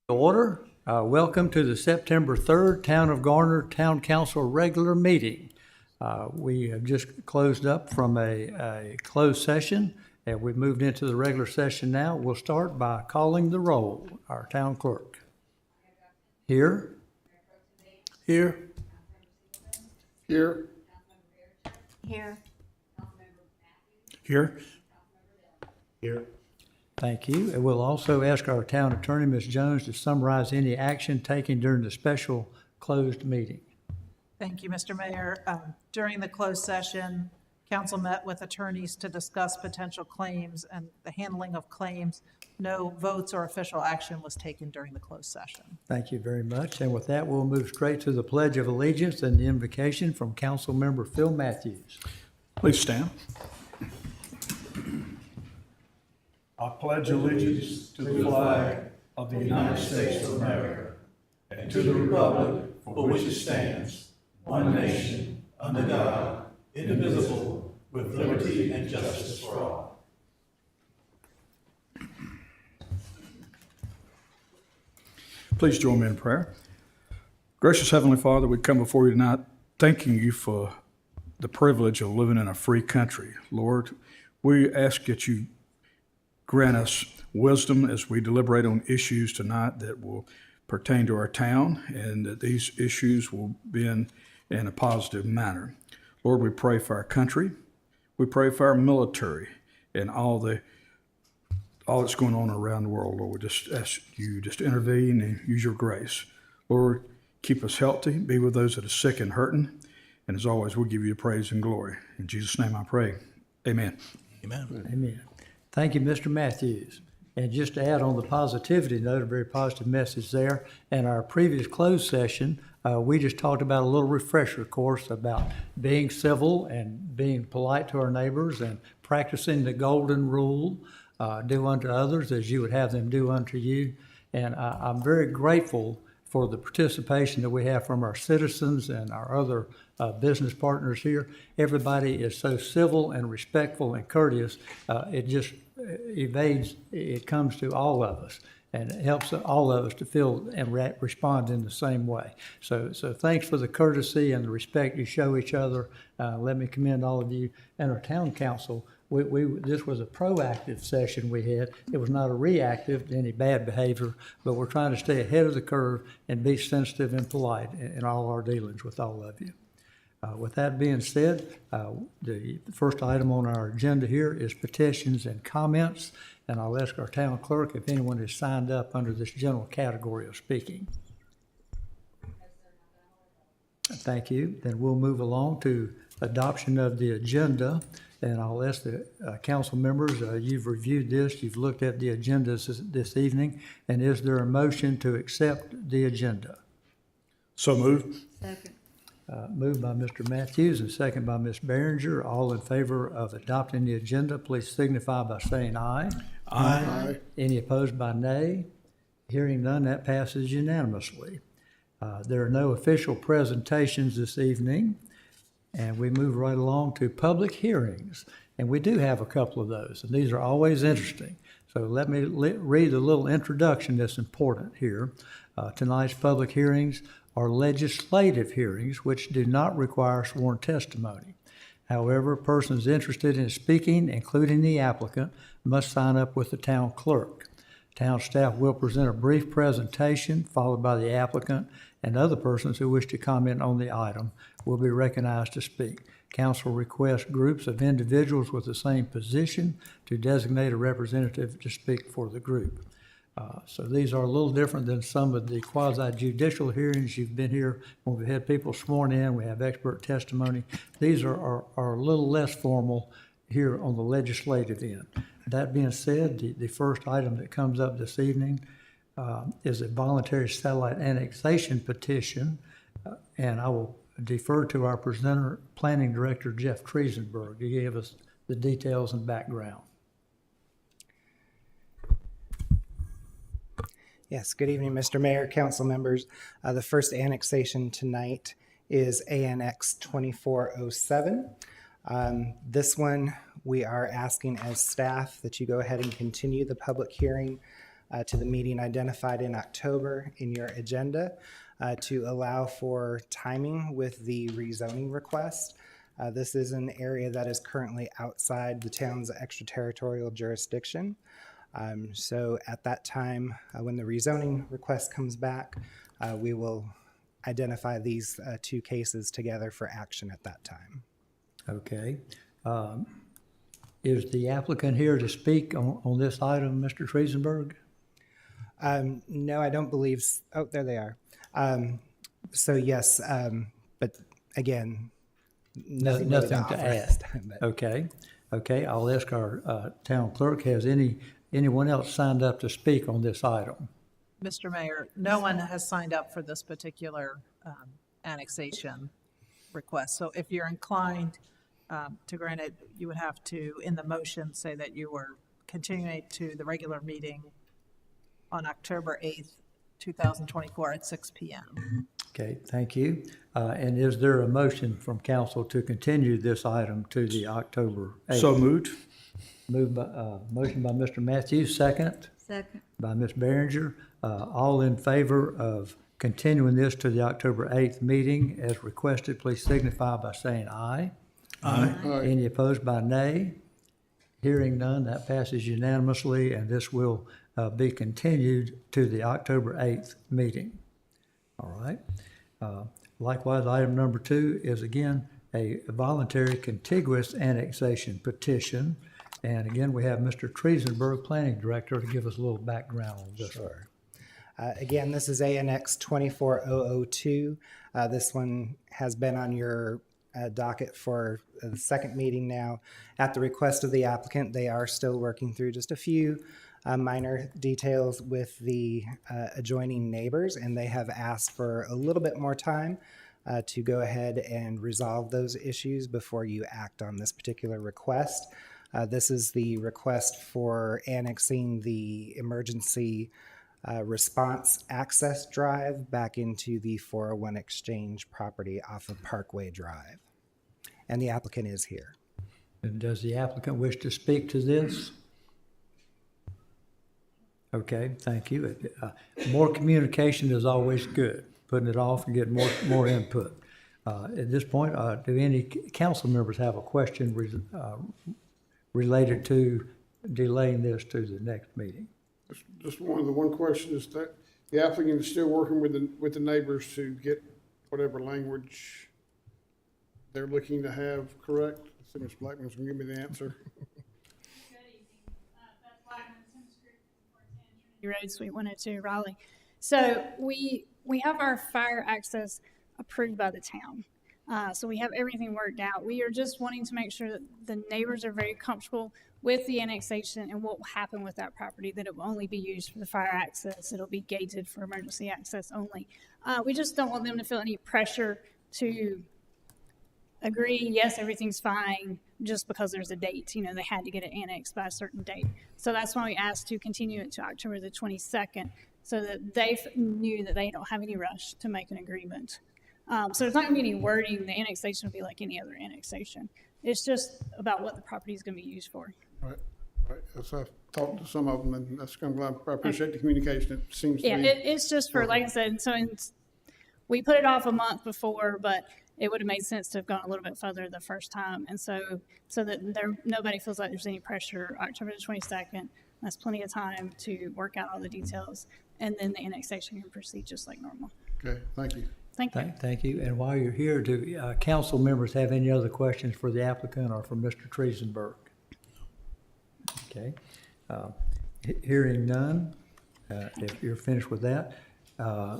Order. Welcome to the September 3rd Town of Garner Town Council regular meeting. We have just closed up from a closed session, and we've moved into the regular session now. We'll start by calling the roll. Our town clerk. Here. Here. Here. Here. Here. Here. Thank you. And we'll also ask our town attorney, Ms. Jones, to summarize any action taken during the special closed meeting. Thank you, Mr. Mayor. During the closed session, council met with attorneys to discuss potential claims and the handling of claims. No votes or official action was taken during the closed session. Thank you very much. And with that, we'll move straight to the Pledge of Allegiance and the invocation from Council Member Phil Matthews. Please stand. I pledge allegiance to the flag of the United States of America and to the republic for which it stands, one nation, under God, indivisible, with liberty and justice for all. Please join me in prayer. Gracious Heavenly Father, we come before you tonight thanking you for the privilege of living in a free country. Lord, we ask that you grant us wisdom as we deliberate on issues tonight that will pertain to our town, and that these issues will be in a positive manner. Lord, we pray for our country. We pray for our military and all that's going on around the world. Lord, we just ask you just intervene and use your grace. Lord, keep us healthy, be with those that are sick and hurting. And as always, we'll give you praise and glory. In Jesus' name I pray. Amen. Amen. Amen. Thank you, Mr. Matthews. And just to add on the positivity note, a very positive message there. In our previous closed session, we just talked about a little refresher course about being civil and being polite to our neighbors and practicing the golden rule, do unto others as you would have them do unto you. And I'm very grateful for the participation that we have from our citizens and our other business partners here. Everybody is so civil and respectful and courteous. It just it comes to all of us, and it helps all of us to feel and respond in the same way. So thanks for the courtesy and the respect you show each other. Let me commend all of you and our town council. This was a proactive session we had. It was not a reactive to any bad behavior, but we're trying to stay ahead of the curve and be sensitive and polite in all our dealings with all of you. With that being said, the first item on our agenda here is petitions and comments, and I'll ask our town clerk if anyone has signed up under this general category of speaking. Thank you. Then we'll move along to adoption of the agenda, and I'll ask the council members, you've reviewed this, you've looked at the agendas this evening, and is there a motion to accept the agenda? So moved. Second. Moved by Mr. Matthews and second by Ms. Behringer. All in favor of adopting the agenda, please signify by saying aye. Aye. Any opposed by nay? Hearing none, that passes unanimously. There are no official presentations this evening, and we move right along to public hearings. And we do have a couple of those, and these are always interesting. So let me read a little introduction that's important here. Tonight's public hearings are legislative hearings which do not require sworn testimony. However, persons interested in speaking, including the applicant, must sign up with the town clerk. Town staff will present a brief presentation followed by the applicant, and other persons who wish to comment on the item will be recognized to speak. Council requests groups of individuals with the same position to designate a representative to speak for the group. So these are a little different than some of the quasi judicial hearings you've been here when we've had people sworn in, we have expert testimony. These are a little less formal here on the legislative end. That being said, the first item that comes up this evening is a voluntary satellite annexation petition, and I will defer to our presenter, Planning Director Jeff Triesenberg, to give us the details and background. Yes, good evening, Mr. Mayor, council members. The first annexation tonight is ANX 2407. This one, we are asking as staff that you go ahead and continue the public hearing to the meeting identified in October in your agenda to allow for timing with the rezoning request. This is an area that is currently outside the town's extraterritorial jurisdiction. So at that time, when the rezoning request comes back, we will identify these two cases together for action at that time. Okay. Is the applicant here to speak on this item, Mr. Triesenberg? No, I don't believe, oh, there they are. So yes, but again, nothing really Nothing to offer add. this time, but- Okay, okay, I'll ask our town clerk, has anyone else signed up to speak on this item? Mr. Mayor, no one has signed up for this particular annexation request. So if you're inclined to grant it, you would have to, in the motion, say that you were continuing to the regular meeting on October 8th, 2024 at 6 p.m. Okay, thank you. And is there a motion from council to continue this item to the October 8th? So moved. Motion by Mr. Matthews, second Second. by Ms. Behringer. All in favor of continuing this to the October 8th meeting as requested, please signify by saying aye. Aye. Any opposed by nay? Hearing none, that passes unanimously, and this will be continued to the October 8th meeting. All right. Likewise, item number 2 is again a voluntary contiguous annexation petition. And again, we have Mr. Triesenberg, Planning Director, to give us a little background on this. Sure. Again, this is ANX 24002. This one has been on your docket for the second meeting now. At the request of the applicant, they are still working through just a few minor details with the adjoining neighbors, and they have asked for a little bit more time to go ahead and resolve those issues before you act on this particular request. This is the request for annexing the emergency response access drive back into the 401 Exchange property off of Parkway Drive. And the applicant is here. And does the applicant wish to speak to this? Okay, thank you. More communication is always good, putting it off and getting more input. At this point, do any council members have a question related to delaying this to the next meeting? Just one question is that the applicant is still working with the neighbors to get whatever language they're looking to have correct? I think Ms. Blackman's gonna give me the answer. Good evening. Beth Blackman, Simmons Creek, Road, Suite 102, Raleigh. So we have our fire access approved by the town. So we have everything worked out. We are just wanting to make sure that the neighbors are very comfortable with the annexation and what will happen with that property, that it will only be used for the fire access. It'll be gated for emergency access only. We just don't want them to feel any pressure to agree, yes, everything's fine, just because there's a date. You know, they had to get it annexed by a certain date. So that's why we asked to continue it to October the 22nd, so that they knew that they don't have any rush to make an agreement. So there's not gonna be any wording. The annexation will be like any other annexation. It's just about what the property is gonna be used for. Right. As I've talked to some of them, and that's kind of, I appreciate the communication. It seems to Yeah, be. it's just for, like I said, we put it off a month before, but it would have made sense to have gone a little bit further the first time. And so that nobody feels like there's any pressure. October the 22nd, that's plenty of time to work out all the details. And then the annexation can proceed just like normal. Okay, thank you. Thank you. Thank you. And while you're here, do council members have any other questions for the applicant or for Mr. Triesenberg? Okay. Hearing none, if you're finished with that, I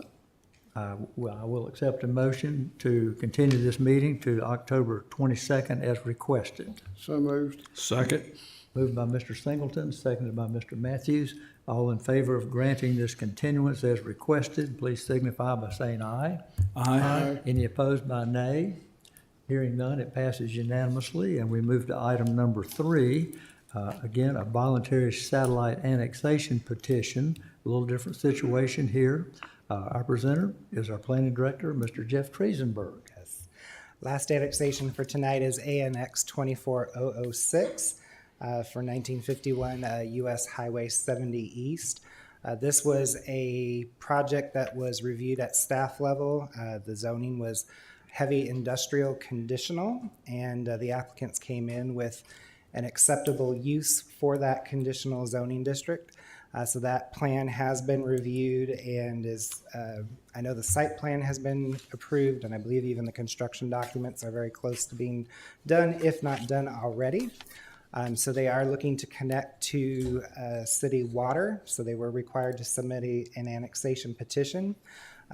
will accept a motion to continue this meeting to October 22nd as requested. So moved. Second. Moved by Mr. Singleton, seconded by Mr. Matthews. All in favor of granting this continuance as requested, please signify by saying aye. Aye. Any opposed by nay? Hearing none, it passes unanimously, and we move to item number 3. Again, a voluntary satellite annexation petition, a little different situation here. Our presenter is our planning director, Mr. Jeff Triesenberg. Yes. Last annexation for tonight is ANX 24006 for 1951 US Highway 70 East. This was a project that was reviewed at staff level. The zoning was heavy industrial conditional, and the applicants came in with an acceptable use for that conditional zoning district. So that plan has been reviewed and is, I know the site plan has been approved, and I believe even the construction documents are very close to being done, if not done already. So they are looking to connect to city water, so they were required to submit an annexation petition.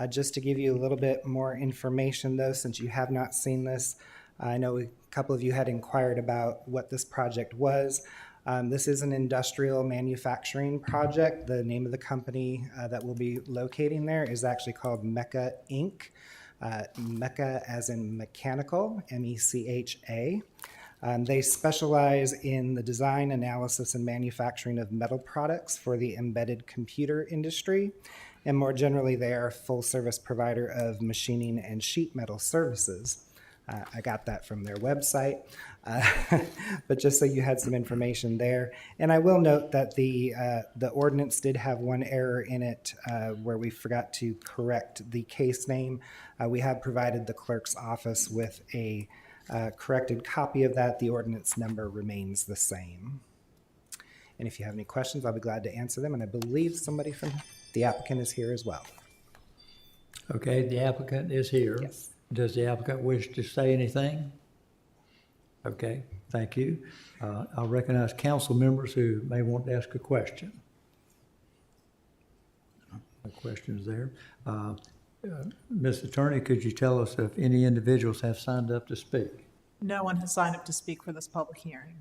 Just to give you a little bit more information though, since you have not seen this, I know a couple of you had inquired about what this project was. This is an industrial manufacturing project. The name of the company that will be locating there is actually called Mecca Inc. Mecca as in mechanical, M-E-C-H-A. They specialize in the design, analysis, and manufacturing of metal products for the embedded computer industry. And more generally, they are a full-service provider of machining and sheet metal services. I got that from their website, but just so you had some information there. And I will note that the ordinance did have one error in it where we forgot to correct the case name. We have provided the clerk's office with a corrected copy of that. The ordinance number remains the same. And if you have any questions, I'll be glad to answer them. And I believe somebody from the applicant is here as well. Okay, the applicant is here. Yes. Does the applicant wish to say anything? Okay, thank you. I'll recognize council members who may want to ask a question. No questions there. Ms. Attorney, could you tell us if any individuals have signed up to speak? No one has signed up to speak for this public hearing.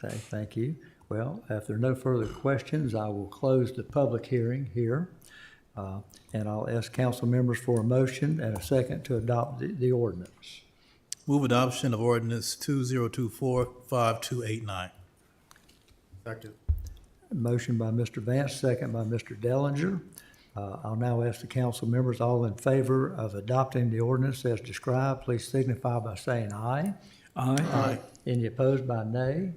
Okay, thank you. Well, if there are no further questions, I will close the public hearing here. And I'll ask council members for a motion and a second to adopt the ordinance. Move adoption of ordinance 2024-5289. Second. Motion by Mr. Vance, second by Mr. Dellinger. I'll now ask the council members, all in favor of adopting the ordinance as described, please signify by saying aye. Aye. Any opposed by nay?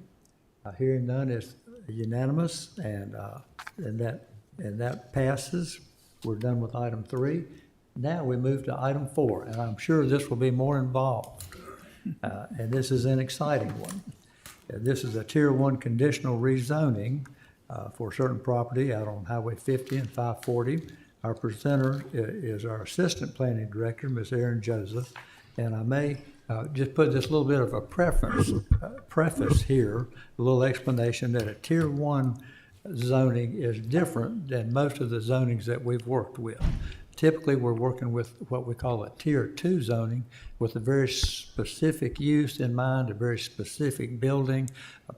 Hearing none is unanimous, and that passes. We're done with item 3. Now we move to item 4, and I'm sure this will be more involved. And this is an exciting one. This is a Tier 1 conditional rezoning for certain property out on Highway 50 and 540. Our presenter is our Assistant Planning Director, Ms. Erin Joseph. And I may just put this little bit of a preface here, a little explanation that a Tier 1 zoning is different than most of the zonings that we've worked with. Typically, we're working with what we call a Tier 2 zoning with a very specific use in mind, a very specific building,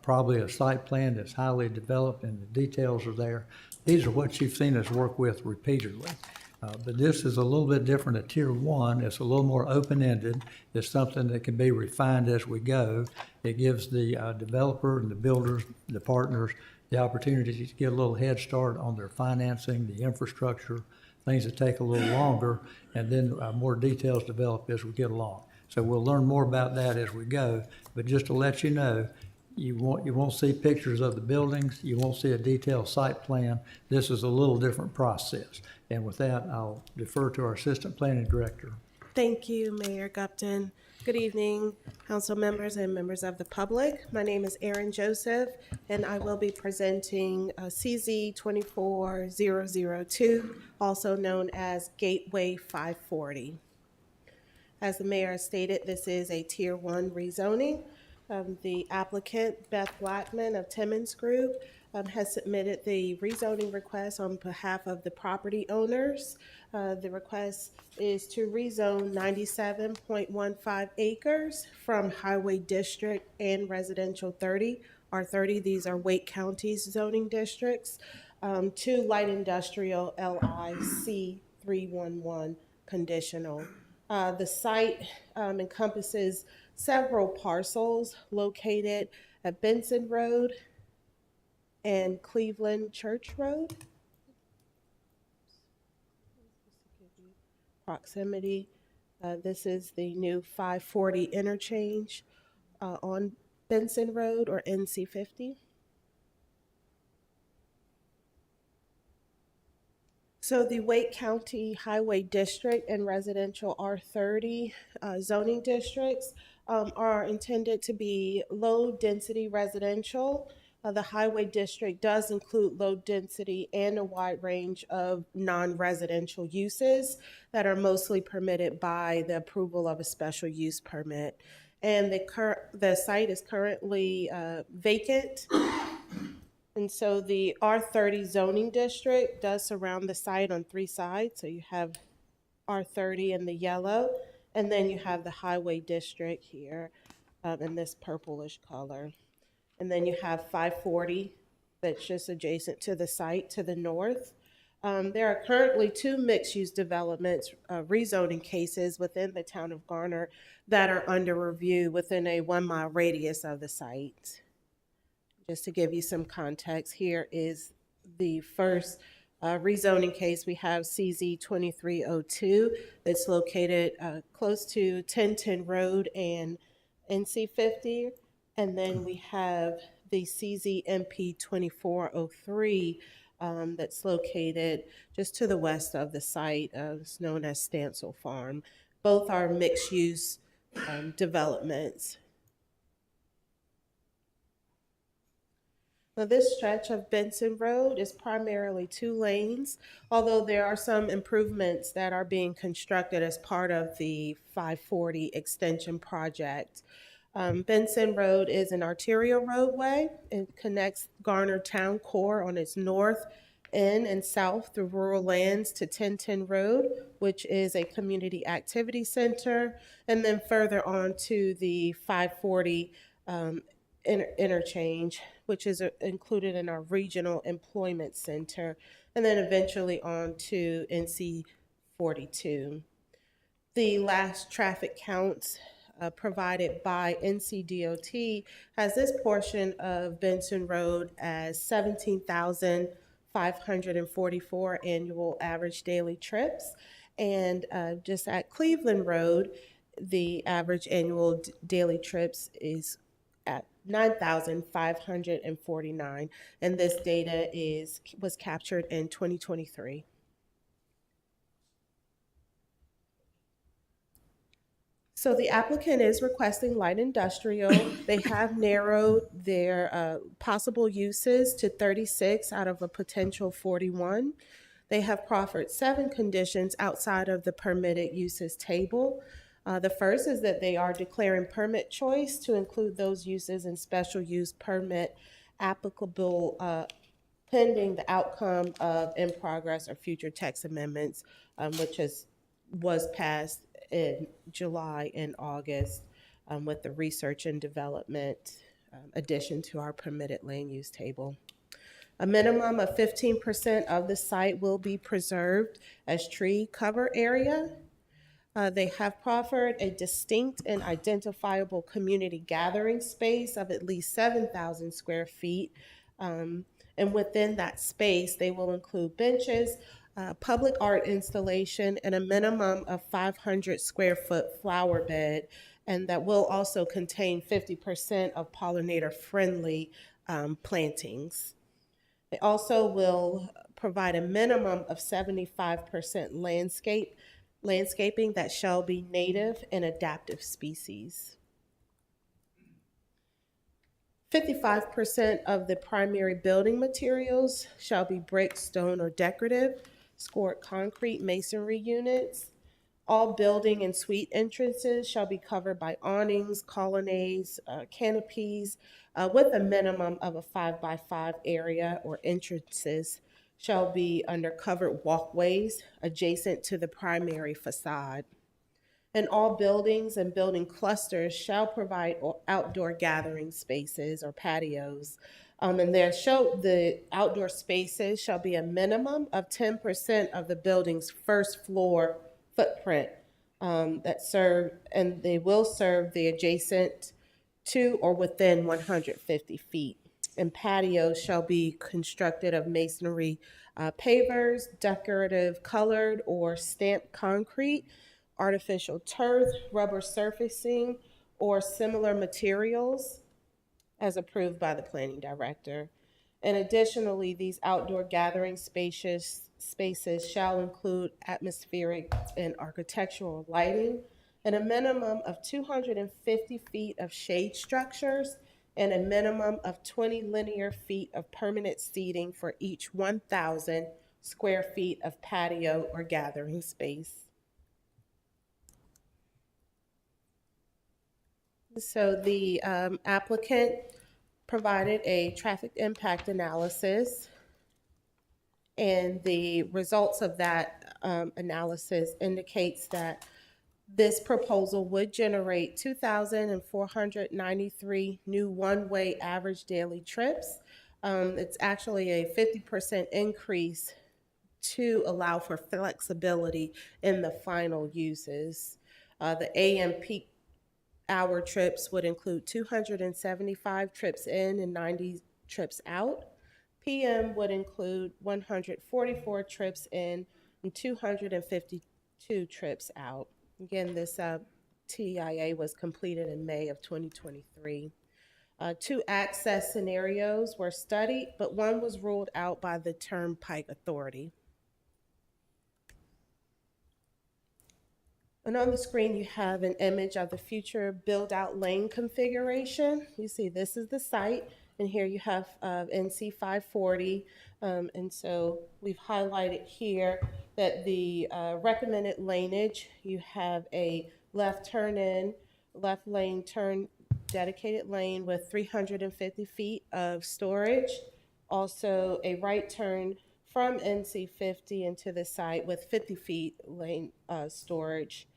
probably a site plan that's highly developed and the details are there. These are what you've seen us work with repeatedly. But this is a little bit different at Tier 1. It's a little more open-ended. It's something that can be refined as we go. It gives the developer and the builders, the partners, the opportunity to get a little head start on their financing, the infrastructure, things that take a little longer, and then more details develop as we get along. So we'll learn more about that as we go, but just to let you know, you won't see pictures of the buildings, you won't see a detailed site plan. This is a little different process. And with that, I'll defer to our Assistant Planning Director. Thank you, Mayor Gupton. Good evening, council members and members of the public. My name is Erin Joseph, and I will be presenting CZ 24002, also known as Gateway 540. As the mayor stated, this is a Tier 1 rezoning. The applicant, Beth Blackman of Timmons Group, has submitted the rezoning request on behalf of the property owners. The request is to rezone 97.15 acres from Highway District and Residential 30, R30, these are Wake County's zoning districts, to Light Industrial LIC 311 conditional. The site encompasses several parcels located at Benson Road and Cleveland Church Road. Proximity. This is the new 540 interchange on Benson Road, or NC 50. So the Wake County Highway District and Residential R30 zoning districts are intended to be low-density residential. The Highway District does include low-density and a wide range of non-residential uses that are mostly permitted by the approval of a special use permit. And the site is currently vacant. And so the R30 zoning district does surround the site on 3 sides. So you have R30 in the yellow, and then you have the Highway District here in this purplish color. And then you have 540 that's just adjacent to the site to the north. There are currently 2 mixed-use developments, rezoning cases within the town of Garner that are under review within a 1-mile radius of the site. Just to give you some context, here is the first rezoning case. We have CZ 2302 that's located close to 1010 Road and NC 50. And then we have the CZ MP 2403 that's located just to the west of the site. It's known as Stansel Farm. Both are mixed-use developments. Now, this stretch of Benson Road is primarily 2 lanes, although there are some improvements that are being constructed as part of the 540 extension project. Benson Road is an arterial roadway. It connects Garner Town Core on its north end and south through rural lands to 1010 Road, which is a community activity center, and then further on to the 540 interchange, which is included in our regional employment center, and then eventually on to NC 42. The last traffic counts provided by NCDOT has this portion of Benson Road as 17,544 annual average daily trips. And just at Cleveland Road, the average annual daily trips is at 9,549. And this data was captured in 2023. So the applicant is requesting light industrial. They have narrowed their possible uses to 36 out of a potential 41. They have proffered 7 conditions outside of the permitted uses table. The first is that they are declaring permit choice to include those uses in special use permit applicable pending the outcome of in progress or future text amendments, which was passed in July and August with the research and development addition to our permitted land use table. A minimum of 15% of the site will be preserved as tree cover area. They have proffered a distinct and identifiable community gathering space of at least 7,000 square feet. And within that space, they will include benches, public art installation, and a minimum of 500 square foot flower bed. And that will also contain 50% of pollinator-friendly plantings. They also will provide a minimum of 75% landscaping that shall be native and adaptive species. 55% of the primary building materials shall be brick, stone, or decorative, scored concrete masonry units. All building and suite entrances shall be covered by awnings, colonnades, canopies, with a minimum of a 5 by 5 area, or entrances shall be under covered walkways adjacent to the primary facade. And all buildings and building clusters shall provide outdoor gathering spaces or patios. And the outdoor spaces shall be a minimum of 10% of the building's first floor footprint, and they will serve the adjacent to or within 150 feet. And patios shall be constructed of masonry pavers, decorative colored or stamped concrete, artificial turf, rubber surfacing, or similar materials as approved by the planning director. And additionally, these outdoor gathering spaces shall include atmospheric and architectural lighting, and a minimum of 250 feet of shade structures, and a minimum of 20 linear feet of permanent seating for each 1,000 square feet of patio or gathering space. So the applicant provided a traffic impact analysis, and the results of that analysis indicates that this proposal would generate 2,493 new one-way average daily trips. It's actually a 50% increase to allow for flexibility in the final uses. The AM peak hour trips would include 275 trips in and 90 trips out. PM would include 144 trips in and 252 trips out. Again, this TIA was completed in May of 2023. 2 access scenarios were studied, but one was ruled out by the Turnpike Authority. And on the screen, you have an image of the future build-out lane configuration. You see this is the site, and here you have NC 540. And so we've highlighted here that the recommended laneage, you have a left turn in, left lane turn dedicated lane with 350 feet of storage. Also a right turn from NC 50 into the site with 50 feet lane storage.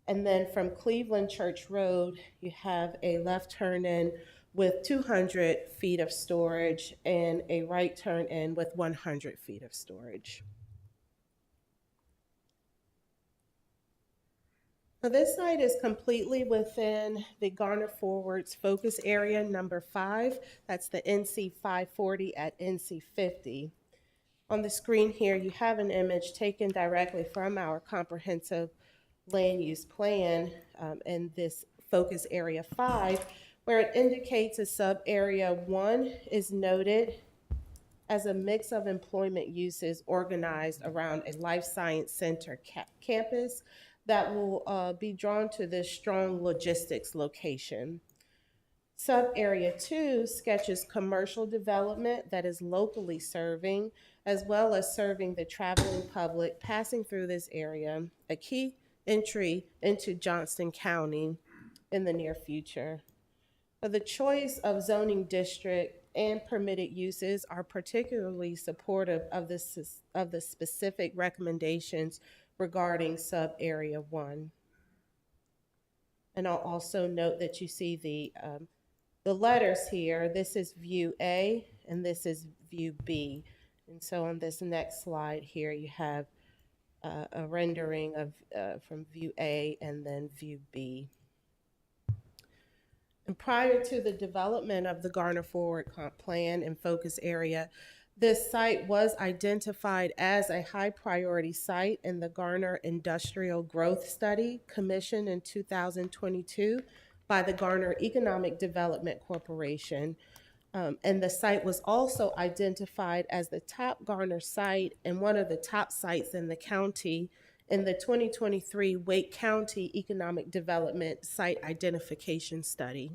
And then from Cleveland Church Road, you have a left turn in with 200 feet of storage and a right turn in with 100 feet of storage. Now, this site is completely within the Garner Forward's focus area number 5. That's the NC 540 at NC 50. On the screen here, you have an image taken directly from our comprehensive land use plan in this focus area 5, where it indicates a sub area 1 is noted as a mix of employment uses organized around a life science center campus that will be drawn to this strong logistics location. Sub area 2 sketches commercial development that is locally serving, as well as serving the traveling public passing through this area, a key entry into Johnston County in the near future. The choice of zoning district and permitted uses are particularly supportive of the specific recommendations regarding sub area 1. And I'll also note that you see the letters here. This is view A and this is view B. And so on this next slide here, you have a rendering of from view A and then view B. And prior to the development of the Garner Forward Comp Plan and focus area, this site was identified as a high priority site in the Garner Industrial Growth Study commissioned in 2022 by the Garner Economic Development Corporation. And the site was also identified as the top Garner site and one of the top sites in the county in the 2023 Wake County Economic Development Site Identification Study.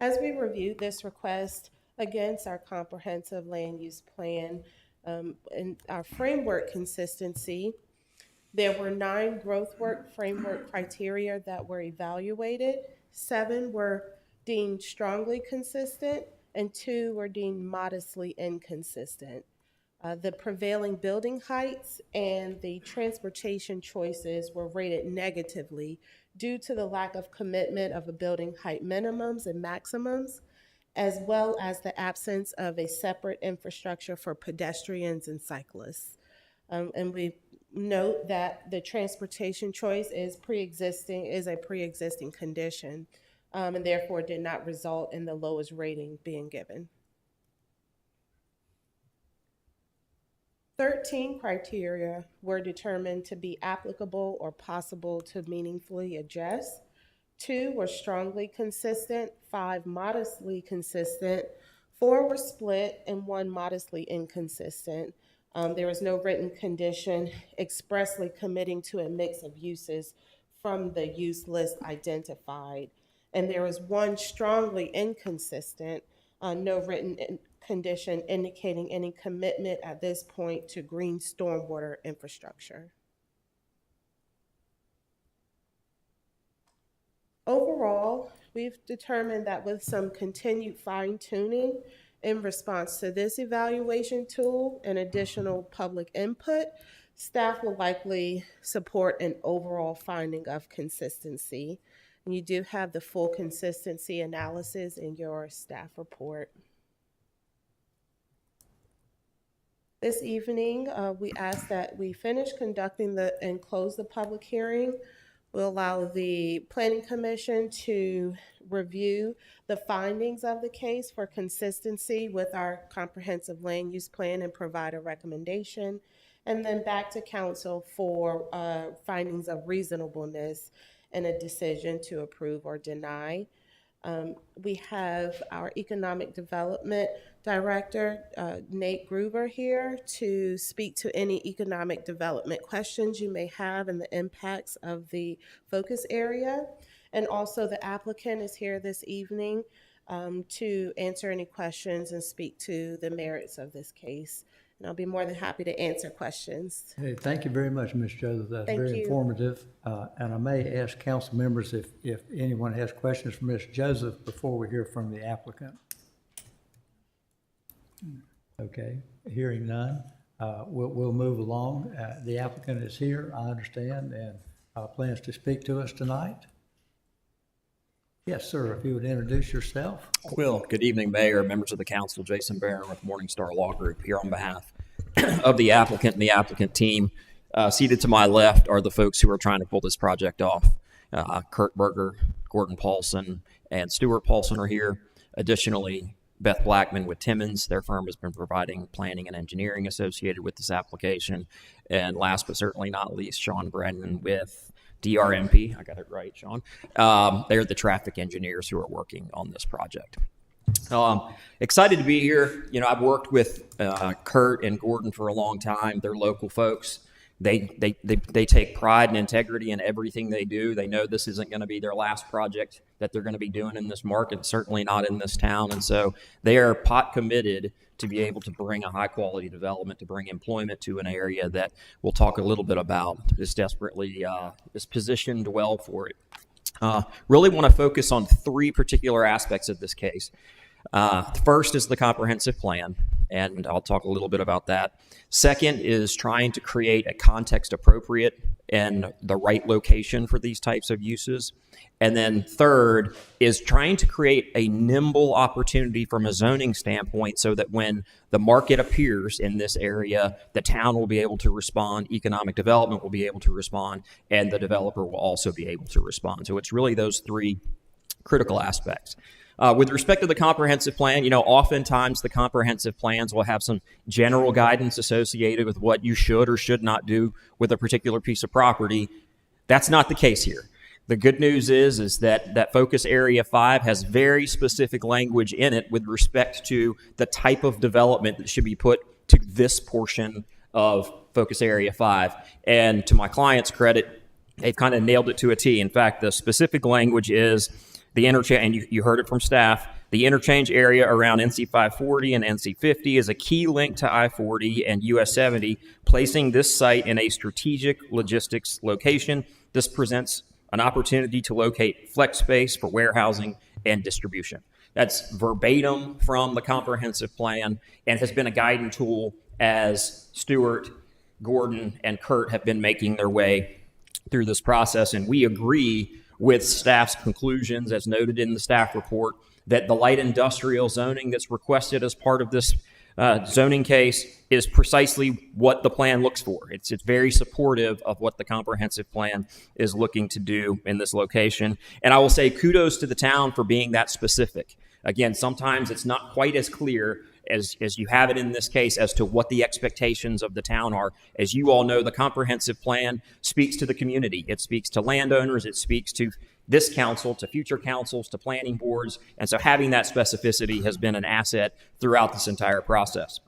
As we review this request against our comprehensive land use plan, In our framework consistency, there were 9 growth work framework criteria that were evaluated. 7 were deemed strongly consistent, and 2 were deemed modestly inconsistent. The prevailing building heights and the transportation choices were rated negatively due to the lack of commitment of a building height minimums and maximums, as well as the absence of a separate infrastructure for pedestrians and cyclists. And we note that the transportation choice is a pre-existing condition, and therefore did not result in the lowest rating being given. 13 criteria were determined to be applicable or possible to meaningfully adjust. 2 were strongly consistent, 5 modestly consistent, 4 were split, and 1 modestly inconsistent. There was no written condition expressly committing to a mix of uses from the use list identified. And there was 1 strongly inconsistent, no written condition indicating any commitment at this point to green stormwater infrastructure. Overall, we've determined that with some continued fine-tuning in response to this evaluation tool and additional public input, staff will likely support an overall finding of consistency. And you do have the full consistency analysis in your staff report. This evening, we ask that we finish conducting and close the public hearing. We'll allow the Planning Commission to review the findings of the case for consistency with our comprehensive land use plan and provide a recommendation, and then back to council for findings of reasonableness and a decision to approve or deny. We have our Economic Development Director, Nate Gruber, here to speak to any economic development questions you may have and the impacts of the focus area. And also the applicant is here this evening to answer any questions and speak to the merits of this case. And I'll be more than happy to answer questions. Hey, thank you very much, Ms. Joseph. That's Thank very you. informative. And I may ask council members if anyone has questions for Ms. Joseph before we hear from the applicant. Okay, hearing none, we'll move along. The applicant is here, I understand, and plans to speak to us tonight. Yes, sir, if you would introduce yourself. Will, good evening, Mayor, members of the council. Jason Barron with Morningstar Law Group here on behalf of the applicant and the applicant team. Seated to my left are the folks who are trying to pull this project off. Kurt Berger, Gordon Paulson, and Stuart Paulson are here. Additionally, Beth Blackman with Timmons. Their firm has been providing planning and engineering associated with this application. And last but certainly not least, Sean Brennan with DRMP. I got it right, Sean. They're the traffic engineers who are working on this project. Excited to be here. You know, I've worked with Kurt and Gordon for a long time. They're local folks. They take pride and integrity in everything they do. They know this isn't going to be their last project that they're going to be doing in this market, certainly not in this town. And so they are pot committed to be able to bring a high quality development, to bring employment to an area that we'll talk a little bit about is desperately is positioned well for it. Really want to focus on 3 particular aspects of this case. First is the comprehensive plan, and I'll talk a little bit about that. Second is trying to create a context appropriate and the right location for these types of uses. And then third is trying to create a nimble opportunity from a zoning standpoint so that when the market appears in this area, the town will be able to respond, economic development will be able to respond, and the developer will also be able to respond. So it's really those 3 critical aspects. With respect to the comprehensive plan, you know, oftentimes the comprehensive plans will have some general guidance associated with what you should or should not do with a particular piece of property. That's not the case here. The good news is that Focus Area 5 has very specific language in it with respect to the type of development that should be put to this portion of Focus Area 5. And to my client's credit, they've kind of nailed it to a T. In fact, the specific language is the interchange, and you heard it from staff, The interchange area around NC 540 and NC 50 is a key link to I-40 and US 70, placing this site in a strategic logistics location. This presents an opportunity to locate flex space for warehousing and distribution. That's verbatim from the comprehensive plan and has been a guiding tool as Stuart, Gordon, and Kurt have been making their way through this process. And we agree with staff's conclusions, as noted in the staff report, that the light industrial zoning that's requested as part of this zoning case is precisely what the plan looks for. It's very supportive of what the comprehensive plan is looking to do in this location. And I will say kudos to the town for being that specific. Again, sometimes it's not quite as clear as you have it in this case as to what the expectations of the town are. As you all know, the comprehensive plan speaks to the community. It speaks to landowners. It speaks to this council, to future councils, to planning boards. And so having that specificity has been an asset throughout this entire process.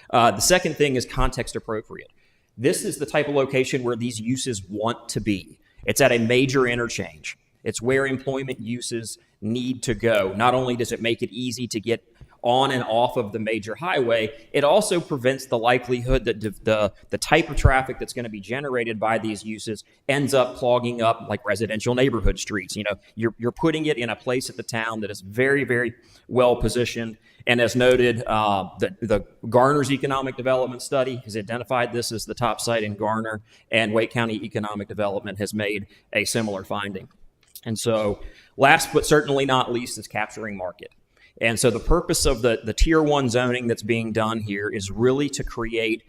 The second thing is context appropriate. This is the type of location where these uses want to be. It's at a major interchange. It's where employment uses need to go. Not only does it make it easy to get on and off of the major highway, it also prevents the likelihood that the type of traffic that's going to be generated by these uses ends up clogging up like residential neighborhood streets. You know, you're putting it in a place at the town that is very, very well positioned. And as noted, the Garner's Economic Development Study has identified this as the top site in Garner, and Wake County Economic Development has made a similar finding. And so last but certainly not least is capturing market. And so the purpose of the Tier 1 zoning that's being done here is really to create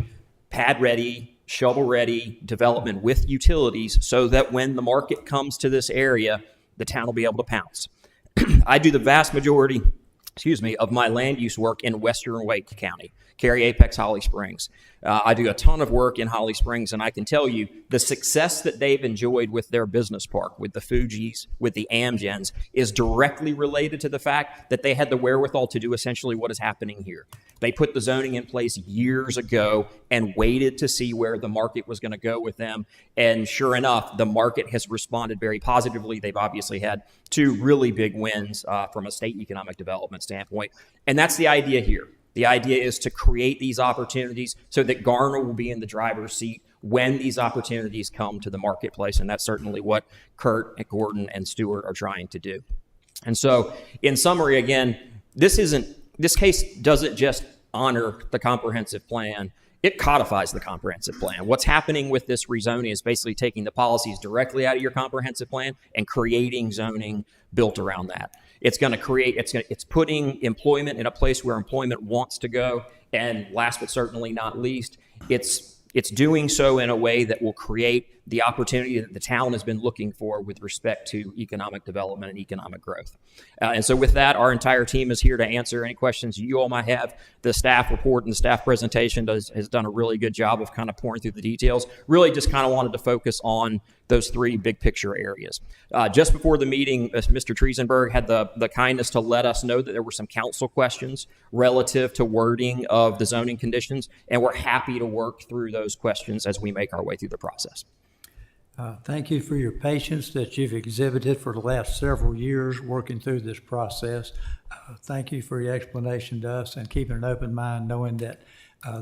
pad-ready, shovel-ready development with utilities so that when the market comes to this area, the town will be able to pounce. I do the vast majority, of my land use work in western Wake County, Cary, Apex, Holly Springs. I do a ton of work in Holly Springs, and I can tell you the success that they've enjoyed with their business park, with the Fujis, with the Amgens, is directly related to the fact that they had the wherewithal to do essentially what is happening here. They put the zoning in place years ago and waited to see where the market was going to go with them. And sure enough, the market has responded very positively. They've obviously had two really big wins from a state economic development standpoint. And that's the idea here. The idea is to create these opportunities so that Garner will be in the driver's seat when these opportunities come to the marketplace. And that's certainly what Kurt and Gordon and Stuart are trying to do. And so in summary, again, this case doesn't just honor the comprehensive plan. It codifies the comprehensive plan. What's happening with this rezoning is basically taking the policies directly out of your comprehensive plan and creating zoning built around that. It's putting employment in a place where employment wants to go. And last but certainly not least, it's doing so in a way that will create the opportunity that the town has been looking for with respect to economic development and economic growth. And so with that, our entire team is here to answer any questions you all might have. The staff report and the staff presentation has done a really good job of kind of pouring through the details. Really just kind of wanted to focus on those three big picture areas. Just before the meeting, Mr. Triesenberg had the kindness to let us know that there were some council questions relative to wording of the zoning conditions, and we're happy to work through those questions as we make our way through the process. Thank you for your patience that you've exhibited for the last several years working through this process. Thank you for your explanation to us and keeping an open mind, knowing that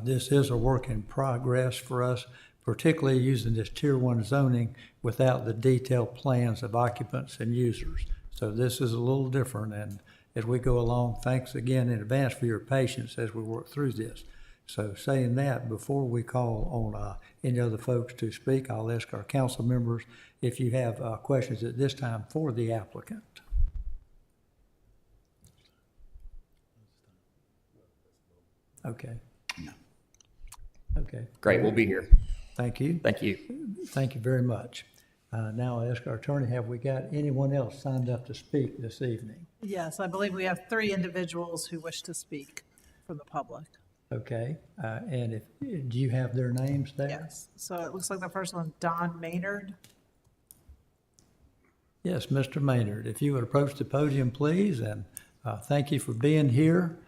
this is a work in progress for us, particularly using this Tier 1 zoning without the detailed plans of occupants and users. So this is a little different, and as we go along, thanks again in advance for your patience as we work through this. So saying that, before we call on any other folks to speak, I'll ask our council members if you have questions at this time for the applicant. Okay. Okay. Great, we'll be here. Thank you. Thank you. Thank you very much. Now I'll ask our attorney, have we got anyone else signed up to speak this evening? Yes, I believe we have 3 individuals who wish to speak from the public. Okay, and do you have their names there? Yes, so it looks like the first one, Don Maynard. Yes, Mr. Maynard, if you would approach the podium, please, and thank you for being here.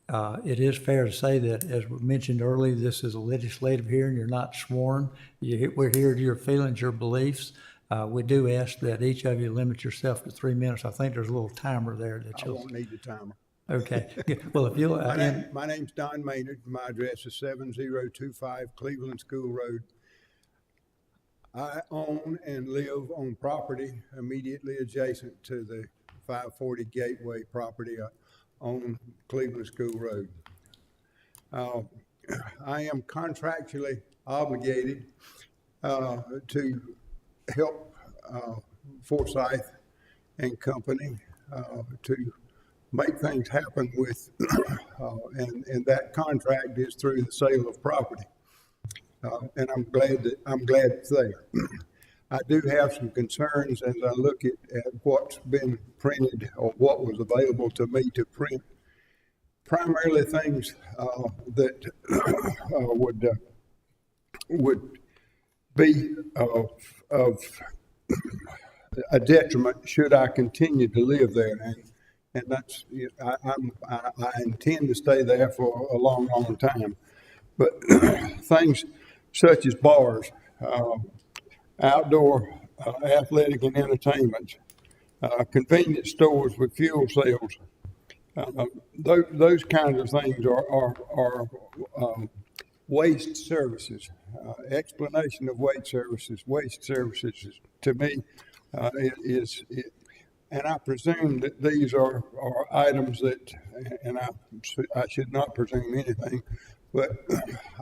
It is fair to say that, as we mentioned earlier, this is a legislative hearing. You're not sworn. We're here to your feelings, your beliefs. We do ask that each of you limit yourself to 3 minutes. I think there's a little timer there that I you'll, won't need the timer. okay. Good. Well, if you'll, My name's Don Maynard. My address is 7025 Cleveland School Road. I own and live on property immediately adjacent to the 540 Gateway property on Cleveland School Road. I am contractually obligated to help Forsyth and Company to make things happen with, and that contract is through the sale of property. And I'm glad it's there. I do have some concerns as I look at what's been printed or what was available to me to print. Primarily things that would be of a detriment should I continue to live there. And that's, I intend to stay there for a long, long time. But things such as bars, outdoor athletic and entertainment, convenience stores with fuel cells, those kinds of things are waste services. Explanation of waste services to me is and I presume that these are items that, and I should not presume anything, but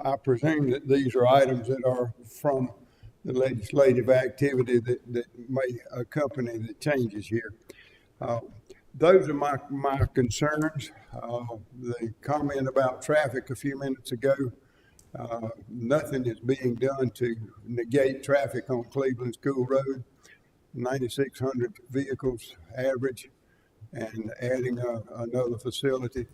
I presume that these are items that are from the legislative activity that may accompany the changes here. Those are my concerns. The comment about traffic a few minutes ago, nothing is being done to negate traffic on Cleveland School Road. 9,600 vehicles average, and adding another facility,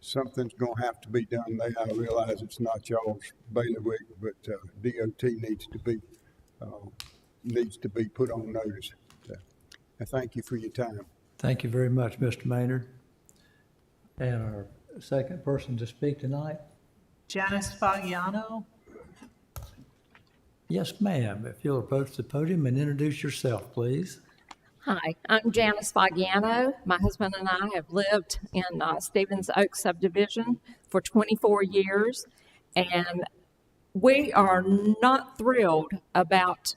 something's going to have to be done there. I realize it's not y'all's bailiwick, but DOT needs to be put on notice. I thank you for your time. thank you very much, Mr. Maynard. And our second person to speak tonight? Janice Fagiano. Yes, ma'am. If you'll approach the podium and introduce yourself, please. Hi, I'm Janice Fagiano. My husband and I have lived in Stevens Oaks subdivision for 24 years, and we are not thrilled about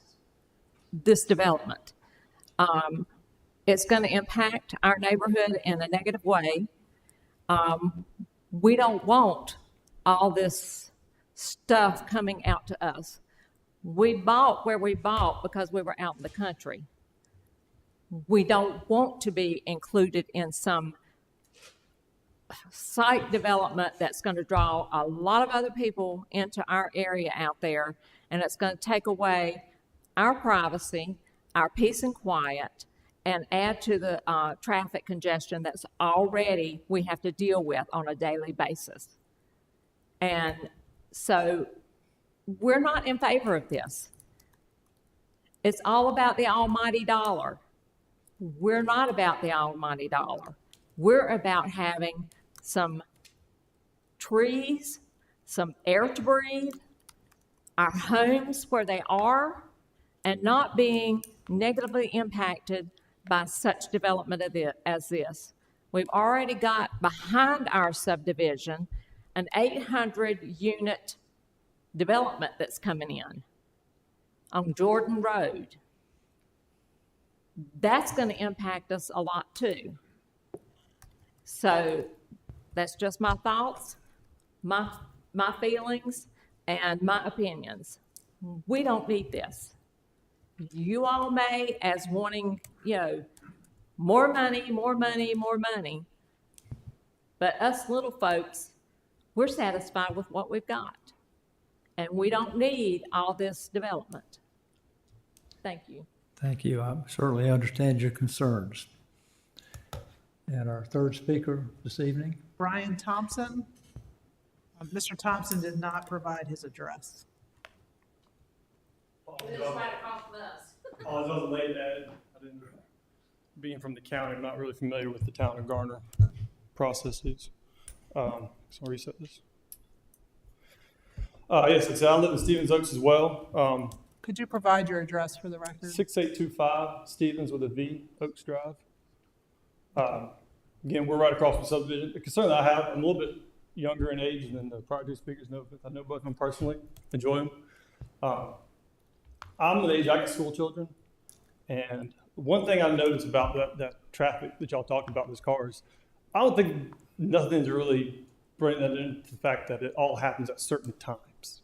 this development. It's going to impact our neighborhood in a negative way. We don't want all this stuff coming out to us. We bought where we bought because we were out in the country. We don't want to be included in some site development that's going to draw a lot of other people into our area out there, and it's going to take away our privacy, our peace and quiet, and add to the traffic congestion that's already we have to deal with on a daily basis. And so we're not in favor of this. It's all about the almighty dollar. We're not about the almighty dollar. We're about having some trees, some air to breathe, our homes where they are, and not being negatively impacted by such development as this. We've already got behind our subdivision an 800-unit development that's coming in on Jordan Road. That's going to impact us a lot too. So that's just my thoughts, my feelings, and my opinions. We don't need this. You all may, as wanting, more money, more money, more money. But us little folks, we're satisfied with what we've got. And we don't need all this development. Thank you. Thank you. I certainly understand your concerns. And our third speaker this evening? Brian Thompson. Mr. Thompson did not provide his address. I was late at being from the county, I'm not really familiar with the town of Garner processes. So I'll reset this. Yes, I live in Stevens Oaks as well. Could you provide your address for the record? 6825 Stevens with a V, Oaks Drive. Again, we're right across from subdivision. The concern that I have, I'm a little bit younger in age than the prior two speakers. I know both of them personally, enjoy them. I'm the age I got school children, and one thing I noticed about that traffic that y'all talked about, those cars, I don't think nothing's really bringing that into the fact that it all happens at certain times.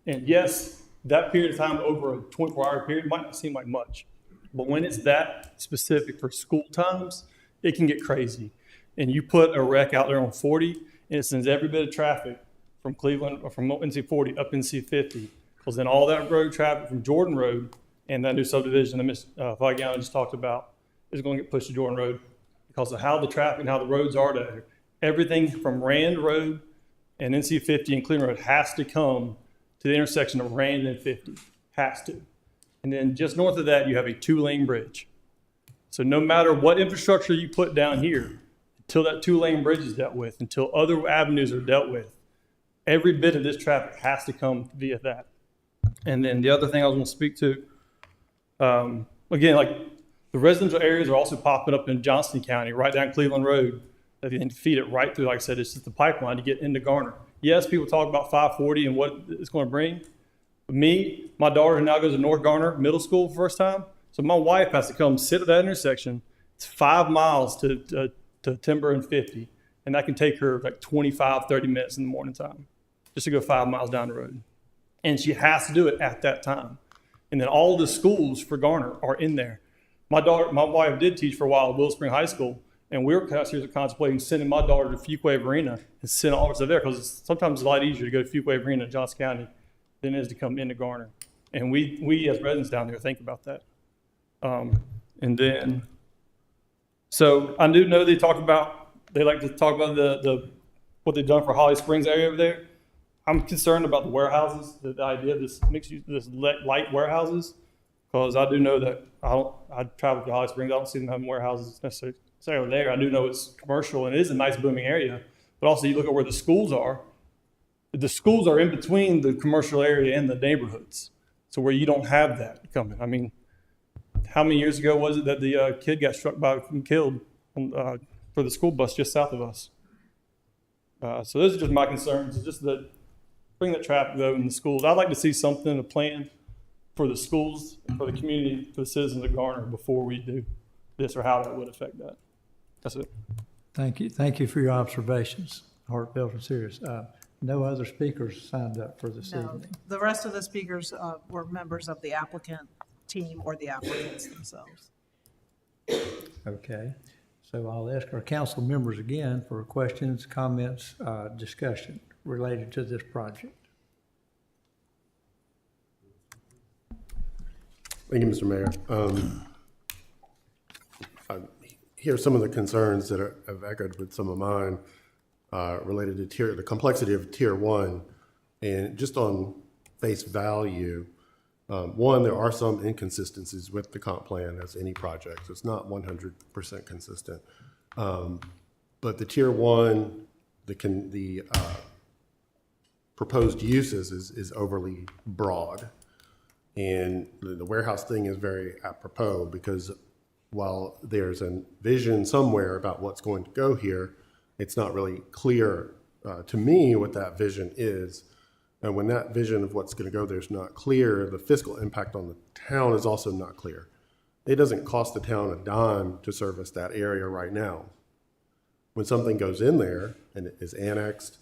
And yes, that period of time over a 24-hour period might not seem like much, but when it's that specific for school times, it can get crazy. And you put a wreck out there on 40, and it sends every bit of traffic from Cleveland or from NC 40 up NC 50, because then all that road traffic from Jordan Road and that new subdivision that Ms. Fagiano just talked about is going to get pushed to Jordan Road because of how the traffic and how the roads are there. Everything from Rand Road and NC 50 and Cleveland Road has to come to the intersection of Rand and 50. Has to. And then just north of that, you have a 2-lane bridge. So no matter what infrastructure you put down here, until that 2-lane bridge is dealt with, until other avenues are dealt with, every bit of this traffic has to come via that. And then the other thing I was going to speak to, again, like the residential areas are also popping up in Johnston County, right down Cleveland Road, that they can feed it right through. Like I said, it's just the pipeline to get into Garner. Yes, people talk about 540 and what it's going to bring. But me, my daughter now goes to North Garner Middle School for the first time. So my wife has to come sit at that intersection. It's 5 miles to Timber and 50. And that can take her like 25, 30 minutes in the morning time just to go 5 miles down the road. And she has to do it at that time. And then all the schools for Garner are in there. My wife did teach for a while at Willow Spring High School, and we were seriously contemplating sending my daughter to Fuquay Arena and send all of us there because sometimes it's a lot easier to go to Fuquay Arena in Johnson County than it is to come into Garner. And we as residents down there think about that. And then, so I do know they like to talk about the what they've done for Holly Springs area over there. I'm concerned about the warehouses, the idea of this mixed use, this light warehouses, because I do know that I travel to Holly Springs. I don't see them having warehouses necessarily there. I do know it's commercial and it is a nice booming area, but also you look at where the schools are. The schools are in between the commercial area and the neighborhoods, so where you don't have that coming. I mean, how many years ago was it that the kid got struck by and killed for the school bus just south of us? So those are just my concerns. It's just that bring that traffic though in the schools. I'd like to see something, a plan for the schools, for the community, for the citizens of Garner before we do this or how that would affect that. That's it. Thank you. Thank you for your observations, heartfelt and serious. No other speakers signed up for this No, evening. the rest of the speakers were members of the applicant team or the applicants themselves. Okay, so I'll ask our council members again for questions, comments, discussion related to this project. Thank you, Mr. Mayor. I hear some of the concerns that have echoed with some of mine related to the complexity of Tier 1. And just on face value, one, there are some inconsistencies with the comp plan as any project. So it's not 100% consistent. But the Tier 1, the proposed uses is overly broad. And the warehouse thing is very apropos because while there's a vision somewhere about what's going to go here, it's not really clear to me what that vision is. And when that vision of what's going to go there is not clear, the fiscal impact on the town is also not clear. It doesn't cost the town a dime to service that area right now. When something goes in there and it is annexed,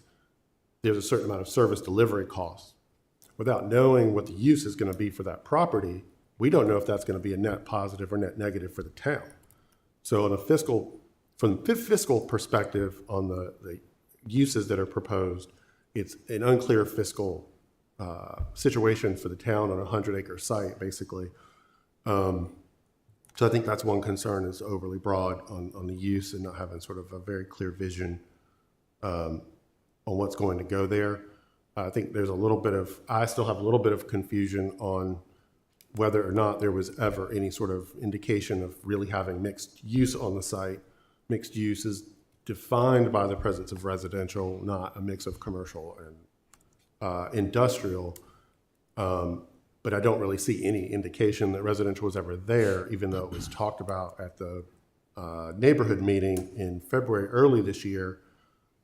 there's a certain amount of service delivery costs. Without knowing what the use is going to be for that property, we don't know if that's going to be a net positive or net negative for the town. So from the fiscal perspective on the uses that are proposed, it's an unclear fiscal situation for the town on a 100-acre site, basically. So I think that's one concern, is overly broad on the use and not having sort of a very clear vision on what's going to go there. I think there's I still have a little bit of confusion on whether or not there was ever any sort of indication of really having mixed use on the site. Mixed use is defined by the presence of residential, not a mix of commercial and industrial. but I don't really see any indication that residential was ever there, even though it was talked about at the neighborhood meeting in February early this year.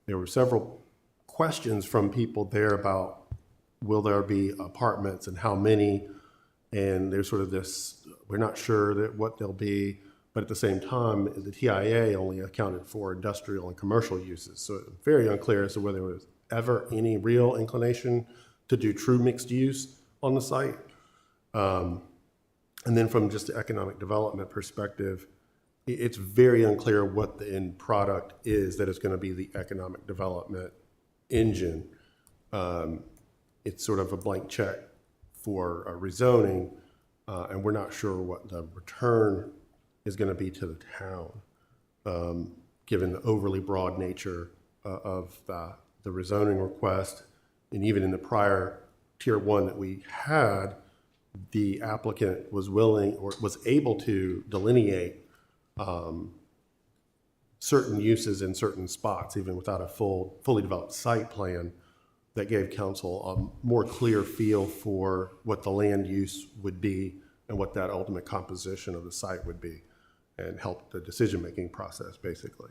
There were several questions from people there about will there be apartments and how many, and there's sort of this, we're not sure that what they'll be, but at the same time, the TIA only accounted for industrial and commercial uses. So it's very unclear as to whether there was ever any real inclination to do true mixed use on the site. And then from just the economic development perspective, it's very unclear what the end product is that is going to be the economic development engine. It's sort of a blank check for rezoning, and we're not sure what the return is going to be to the town, given the overly broad nature of the rezoning request. And even in the prior tier 1 that we had, the applicant was willing or was able to delineate certain uses in certain spots, even without a fully developed site plan, that gave council a more clear feel for what the land use would be and what that ultimate composition of the site would be, and help the decision-making process, basically.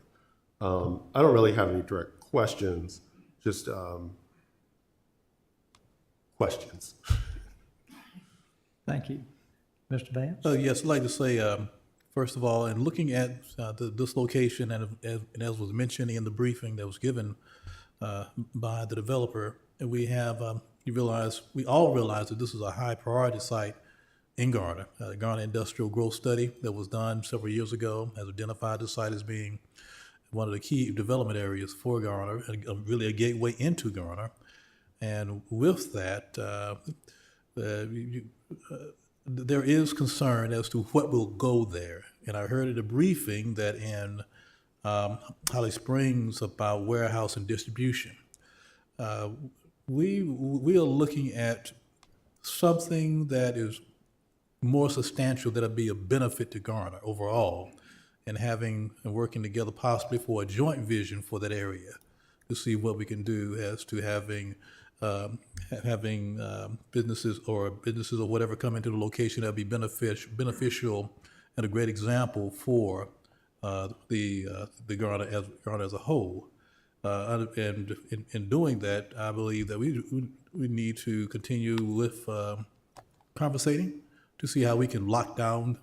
I don't really have any direct questions, just questions. Thank you. Mr. Vance? Yes, I'd like to say, first of all, in looking at this location, and as was mentioned in the briefing that was given by the developer, and we have, we all realize that this is a high priority site in Garner. The Garner Industrial Growth Study that was done several years ago has identified the site as being one of the key development areas for Garner, and really a gateway into Garner. And with that, there is concern as to what will go there. And I heard at a briefing that in Holly Springs about warehouse and distribution. We are looking at something that is more substantial, that'll be a benefit to Garner overall, and having and working together possibly for a joint vision for that area to see what we can do as to having businesses or whatever come into the location that'll be beneficial and a great example for the Garner as a whole. And in doing that, I believe that we need to continue with conversating to see how we can lock down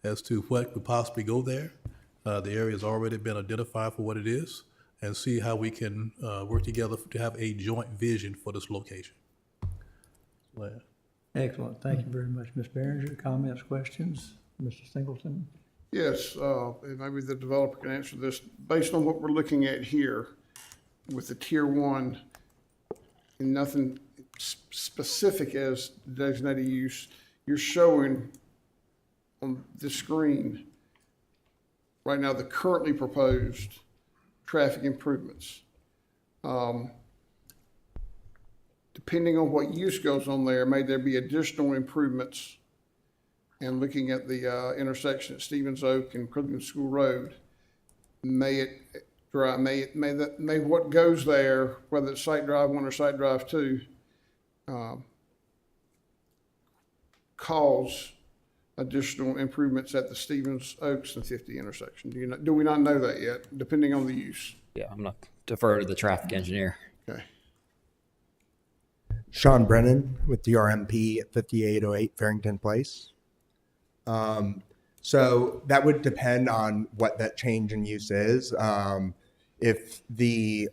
as to what could possibly go there. The area has already been identified for what it is, and see how we can work together to have a joint vision for this location. Excellent. Thank you very much, Ms. Behringer. Comments, questions? Mr. Singleton? Yes, and maybe the developer can answer this. Based on what we're looking at here with the tier 1 and nothing specific as designated use, you're showing on the screen right now the currently proposed traffic improvements. Depending on what use goes on there, may there be additional improvements? And looking at the intersection at Stevens Oak and Cleveland School Road, may what goes there, whether it's Site Drive 1 or Site Drive 2, cause additional improvements at the Stevens Oaks and 50 intersection? Do we not know that yet, depending on the use? Yeah, I'm going to defer to the traffic engineer. Okay. Sean Brennan with the RMP at 5808 Farrington Place. So that would depend on what that change in use is. If we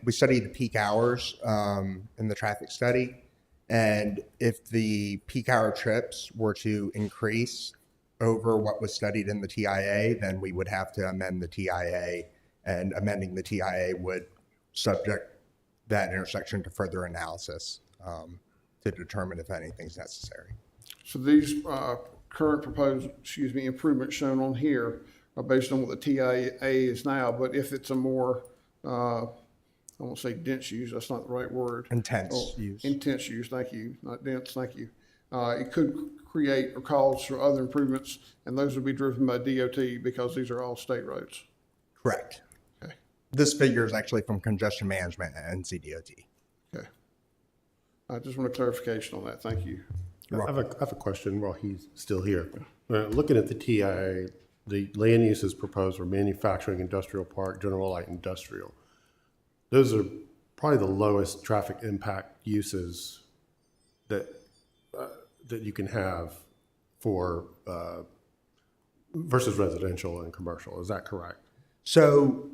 study the peak hours in the traffic study, and if the peak hour trips were to increase over what was studied in the TIA, then we would have to amend the TIA, and amending the TIA would subject that intersection to further analysis to determine if anything's necessary. So these current proposed, improvements shown on here are based on what the TIA is now, but if it's a more, I won't say dense use, that's not the right word. Intense use. Intense use, thank you, not dense, thank you. It could create or cause for other improvements, and those would be driven by DOT because these are all state roads. Correct. Okay. This figure is actually from Congestion Management and NCDOT. Okay. I just want a clarification on that. Thank you. I have a question while he's still here. Looking at the TIA, the land uses proposed for manufacturing, industrial park, general light industrial. Those are probably the lowest traffic impact uses that you can have for versus residential and commercial. Is that correct? So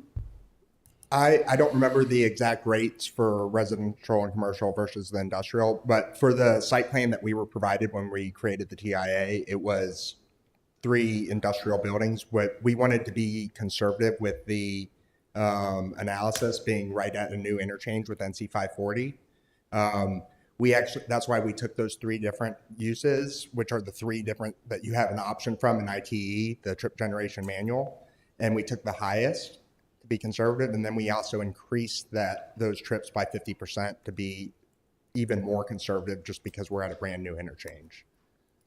I don't remember the exact rates for residential and commercial versus the industrial, but for the site plan that we were provided when we created the TIA, it was 3 industrial buildings. What we wanted to be conservative with the analysis being right at a new interchange with NC 540. That's why we took those 3 different uses, which are the 3 different that you have an option from in ITE, the trip generation manual, and we took the highest to be conservative, and then we also increased those trips by 50% to be even more conservative, just because we're at a brand new interchange.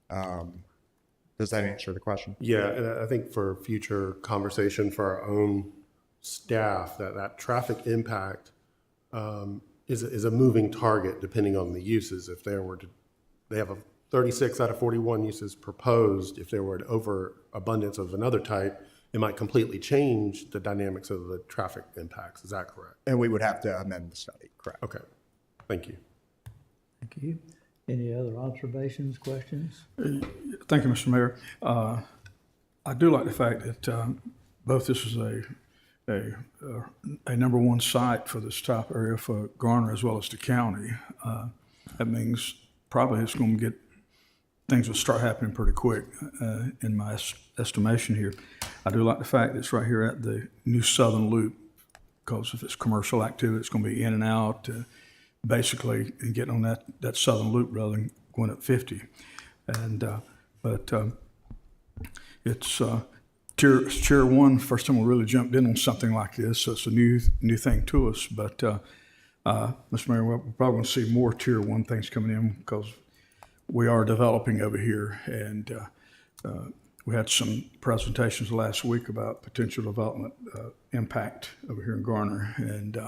Does that answer the question? Yeah, and I think for future conversation for our own staff, that traffic impact is a moving target depending on the uses. If they have a 36 out of 41 uses proposed. If there were an overabundance of another type, it might completely change the dynamics of the traffic impacts. Is that correct? And we would have to amend the study, correct? Okay, thank you. Thank you. Any other observations, questions? Thank you, Mr. Mayor. I do like the fact that both this is a number 1 site for this type area for Garner as well as the county. That means probably it's going to things will start happening pretty quick in my estimation here. I do like the fact that it's right here at the new Southern Loop, because if it's commercial activity, it's going to be in and out, basically, and getting on that Southern Loop rather than going up 50. And but it's Tier 1, first time we really jumped in on something like this, so it's a new thing to us. But Mr. Mayor, we're probably going to see more Tier 1 things coming in, because we are developing over here, and we had some presentations last week about potential development impact over here in Garner, and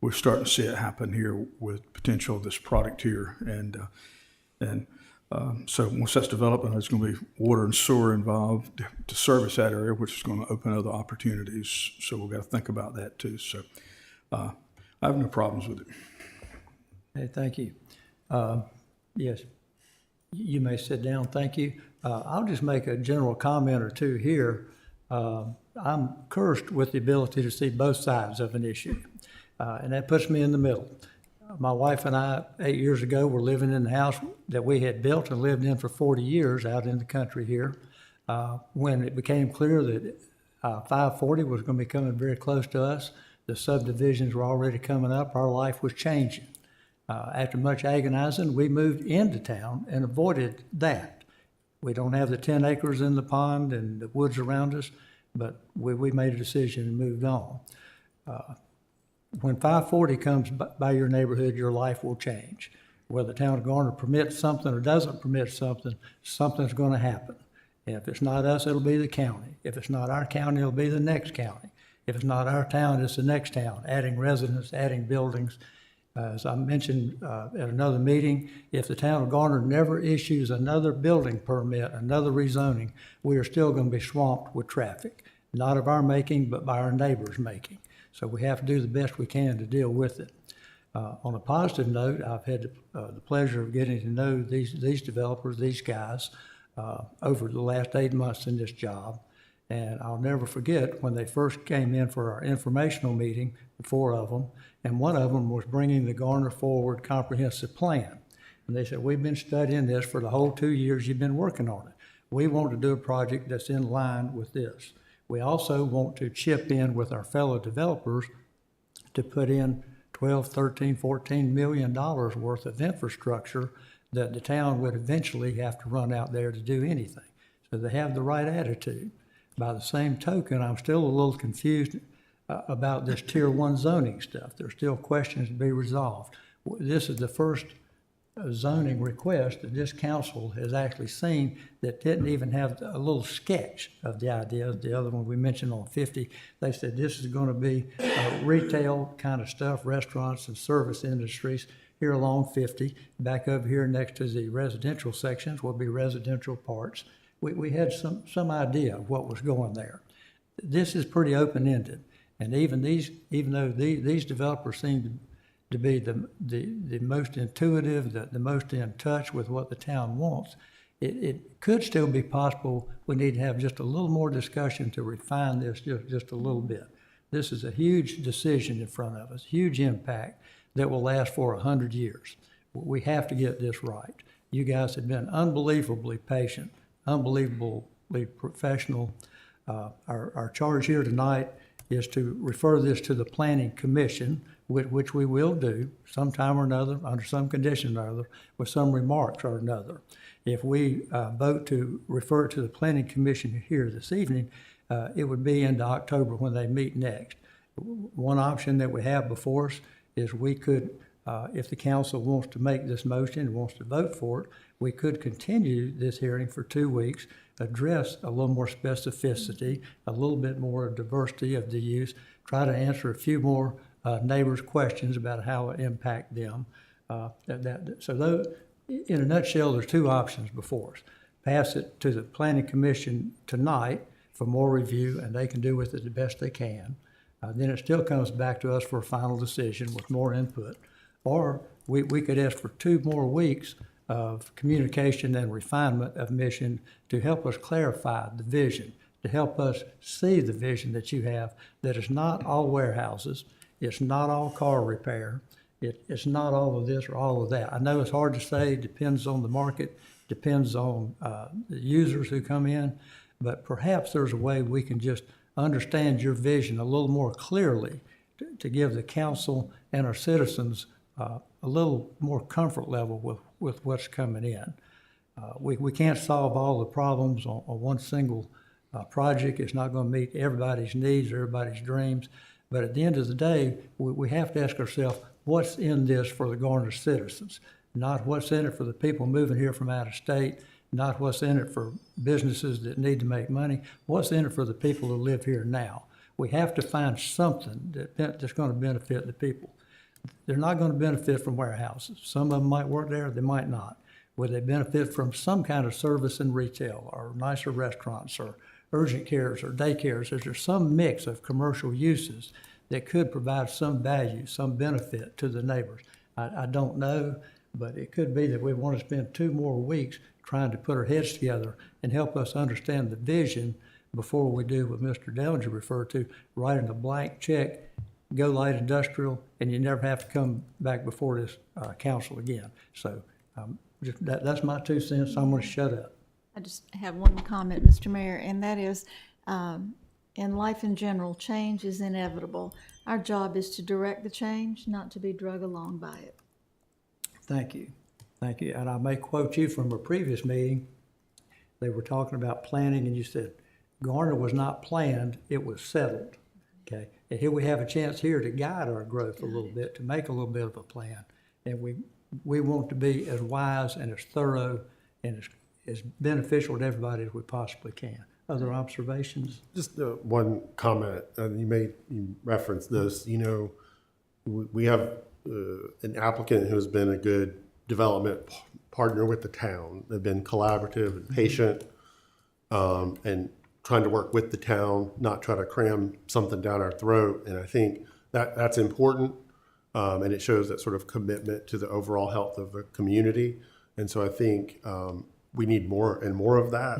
we're starting to see it happen here with potential of this product here, and so once that's developing, there's going to be water and sewer involved to service that area, which is going to open other opportunities. So we've got to think about that too. So I have no problems with it. Hey, thank you. Yes, you may sit down. Thank you. I'll just make a general comment or two here. I'm cursed with the ability to see both sides of an issue, and that puts me in the middle. My wife and I, 8 years ago, were living in the house that we had built and lived in for 40 years out in the country here. When it became clear that 540 was going to be coming very close to us, the subdivisions were already coming up, our life was changing. After much agonizing, we moved into town and avoided that. We don't have the 10 acres in the pond and the woods around us, but we made a decision and moved on. When 540 comes by your neighborhood, your life will change. Whether the town of Garner permits something or doesn't permit something, something's going to happen. And if it's not us, it'll be the county. If it's not our county, it'll be the next county. If it's not our town, it's the next town, adding residents, adding buildings. As I mentioned at another meeting, if the town of Garner never issues another building permit, another rezoning, we are still going to be swamped with traffic, not of our making, but by our neighbors' making. So we have to do the best we can to deal with it. On a positive note, I've had the pleasure of getting to know these developers, these guys, over the last 8 months in this job. And I'll never forget when they first came in for our informational meeting, the 4 of them, and one of them was bringing the Garner Forward Comprehensive Plan. And they said, we've been studying this for the whole 2 years you've been working on it. We want to do a project that's in line with this. We also want to chip in with our fellow developers to put in $12, $13, $14 million worth of infrastructure that the town would eventually have to run out there to do anything. So they have the right attitude. By the same token, I'm still a little confused about this Tier 1 zoning stuff. There's still questions to be resolved. This is the first zoning request that this council has actually seen that didn't even have a little sketch of the idea. The other one we mentioned on 50, they said this is going to be retail kind of stuff, restaurants and service industries here along 50. Back over here next to the residential sections will be residential parts. We had some idea of what was going there. This is pretty open-ended, and even though these developers seem to be the most intuitive, the most in touch with what the town wants, it could still be possible we need to have just a little more discussion to refine this just a little bit. This is a huge decision in front of us, huge impact that will last for 100 years. We have to get this right. You guys have been unbelievably patient, unbelievably professional. Our charge here tonight is to refer this to the Planning Commission, which we will do sometime or another, under some condition or other, with some remarks or another. If we vote to refer it to the Planning Commission here this evening, it would be into October when they meet next. One option that we have before us is we could, if the council wants to make this motion and wants to vote for it, we could continue this hearing for 2 weeks, address a little more specificity, a little bit more diversity of the use, try to answer a few more neighbors' questions about how it impact them. So in a nutshell, there's 2 options before us. Pass it to the Planning Commission tonight for more review, and they can do with it the best they can. Then it still comes back to us for a final decision with more input. Or we could ask for 2 more weeks of communication and refinement of mission to help us clarify the vision, to help us see the vision that you have, that it's not all warehouses, it's not all car repair, it's not all of this or all of that. I know it's hard to say, depends on the market, depends on the users who come in, but perhaps there's a way we can just understand your vision a little more clearly to give the council and our citizens a little more comfort level with what's coming in. We can't solve all the problems on one single project. It's not going to meet everybody's needs, everybody's dreams. But at the end of the day, we have to ask ourselves, what's in this for the Garner citizens? Not what's in it for the people moving here from out of state, not what's in it for businesses that need to make money, what's in it for the people who live here now. We have to find something that's going to benefit the people. They're not going to benefit from warehouses. Some of them might work there, they might not. Will they benefit from some kind of service in retail or nicer restaurants or urgent cares or daycares? Is there some mix of commercial uses that could provide some value, some benefit to the neighbors? I don't know, but it could be that we want to spend 2 more weeks trying to put our heads together and help us understand the vision before we do what Mr. Dellinger referred to, writing a blank check, go light industrial, and you never have to come back before this council again. So that's my 2 cents. I'm going to shut up. I just have one comment, Mr. Mayor, and that is, in life in general, change is inevitable. Our job is to direct the change, not to be drug along by it. Thank you. Thank you. And I may quote you from a previous meeting. They were talking about planning, and you said, Garner was not planned, it was settled. Okay. And here we have a chance here to guide our growth a little bit, to make a little bit of a plan. And we want to be as wise and as thorough and as beneficial to everybody as we possibly can. Other observations? Just one comment, and you referenced this. You know, we have an applicant who's been a good development partner with the town. They've been collaborative and patient, and trying to work with the town, not try to cram something down our throat. And I think that's important, and it shows that sort of commitment to the overall health of the community. And so I think we need more and more of that.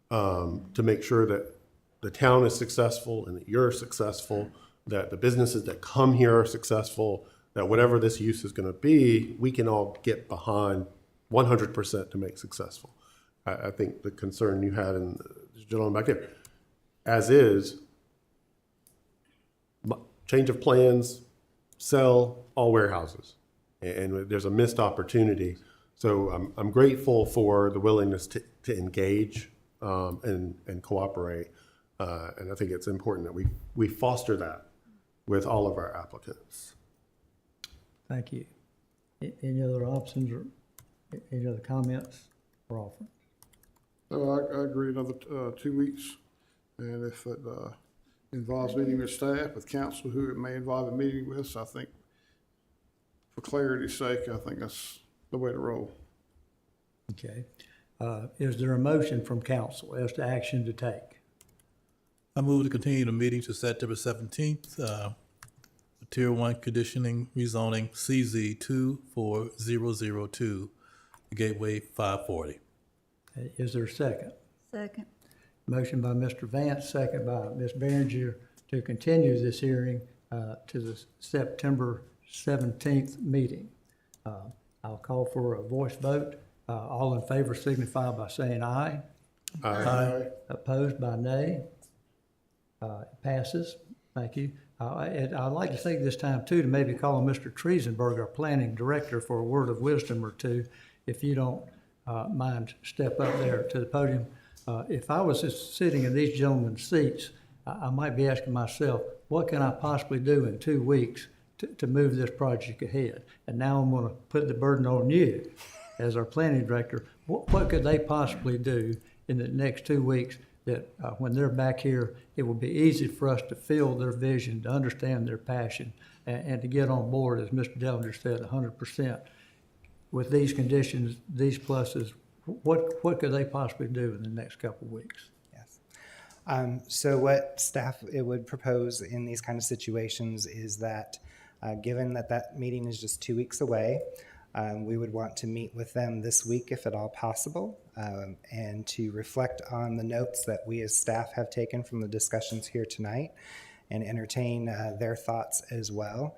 To make sure that the town is successful and that you're successful, that the businesses that come here are successful, that whatever this use is going to be, we can all get behind 100% to make successful. I think the concern you had in the gentleman back there, as is, change of plans, sell all warehouses, and there's a missed opportunity. So I'm grateful for the willingness to engage and cooperate. And I think it's important that we foster that with all of our applicants. Thank you. Any other options or any other comments or offerings? No, I agree, another 2 weeks. And if it involves meeting with staff, with council, who it may involve a meeting with, so I think for clarity's sake, I think that's the way to roll. Okay. Is there a motion from council as to action to take? I move to continue the meeting to September 17th, Tier 1 conditioning rezoning CZ 24002, Gateway 540. Is there a second? Second. Motion by Mr. Vance, second by Ms. Behringer to continue this hearing to the September 17th meeting. I'll call for a voice vote. All in favor signify by saying aye. Aye. Opposed by nay. It passes. Thank you. And I'd like to take this time too to maybe call on Mr. Triesenberg, our planning director, for a word of wisdom or two, if you don't mind, step up there to the podium. If I was just sitting in these gentlemen's seats, I might be asking myself, what can I possibly do in 2 weeks to move this project ahead? And now I'm going to put the burden on you as our planning director. What could they possibly do in the next 2 weeks that when they're back here, it will be easy for us to feel their vision, to understand their passion, and to get on board, as Mr. Dellinger said, 100%. With these conditions, these pluses, what could they possibly do in the next couple of weeks? Yes. So what staff it would propose in these kind of situations is that, given that that meeting is just 2 weeks away, we would want to meet with them this week if at all possible, and to reflect on the notes that we as staff have taken from the discussions here tonight and entertain their thoughts as well.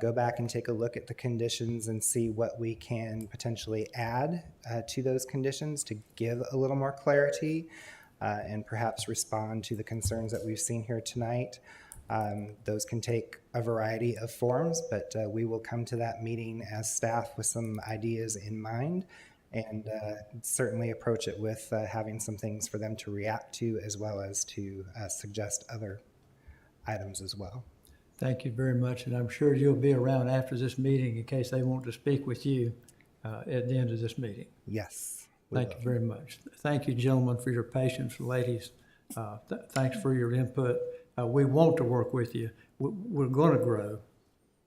Go back and take a look at the conditions and see what we can potentially add to those conditions to give a little more clarity and perhaps respond to the concerns that we've seen here tonight. Those can take a variety of forms, but we will come to that meeting as staff with some ideas in mind and certainly approach it with having some things for them to react to as well as to suggest other items as well. Thank you very much, and I'm sure you'll be around after this meeting in case they want to speak with you at the end of this meeting. Yes. Thank you very much. Thank you, gentlemen, for your patience, ladies. Thanks for your input. We want to work with you. We're going to grow.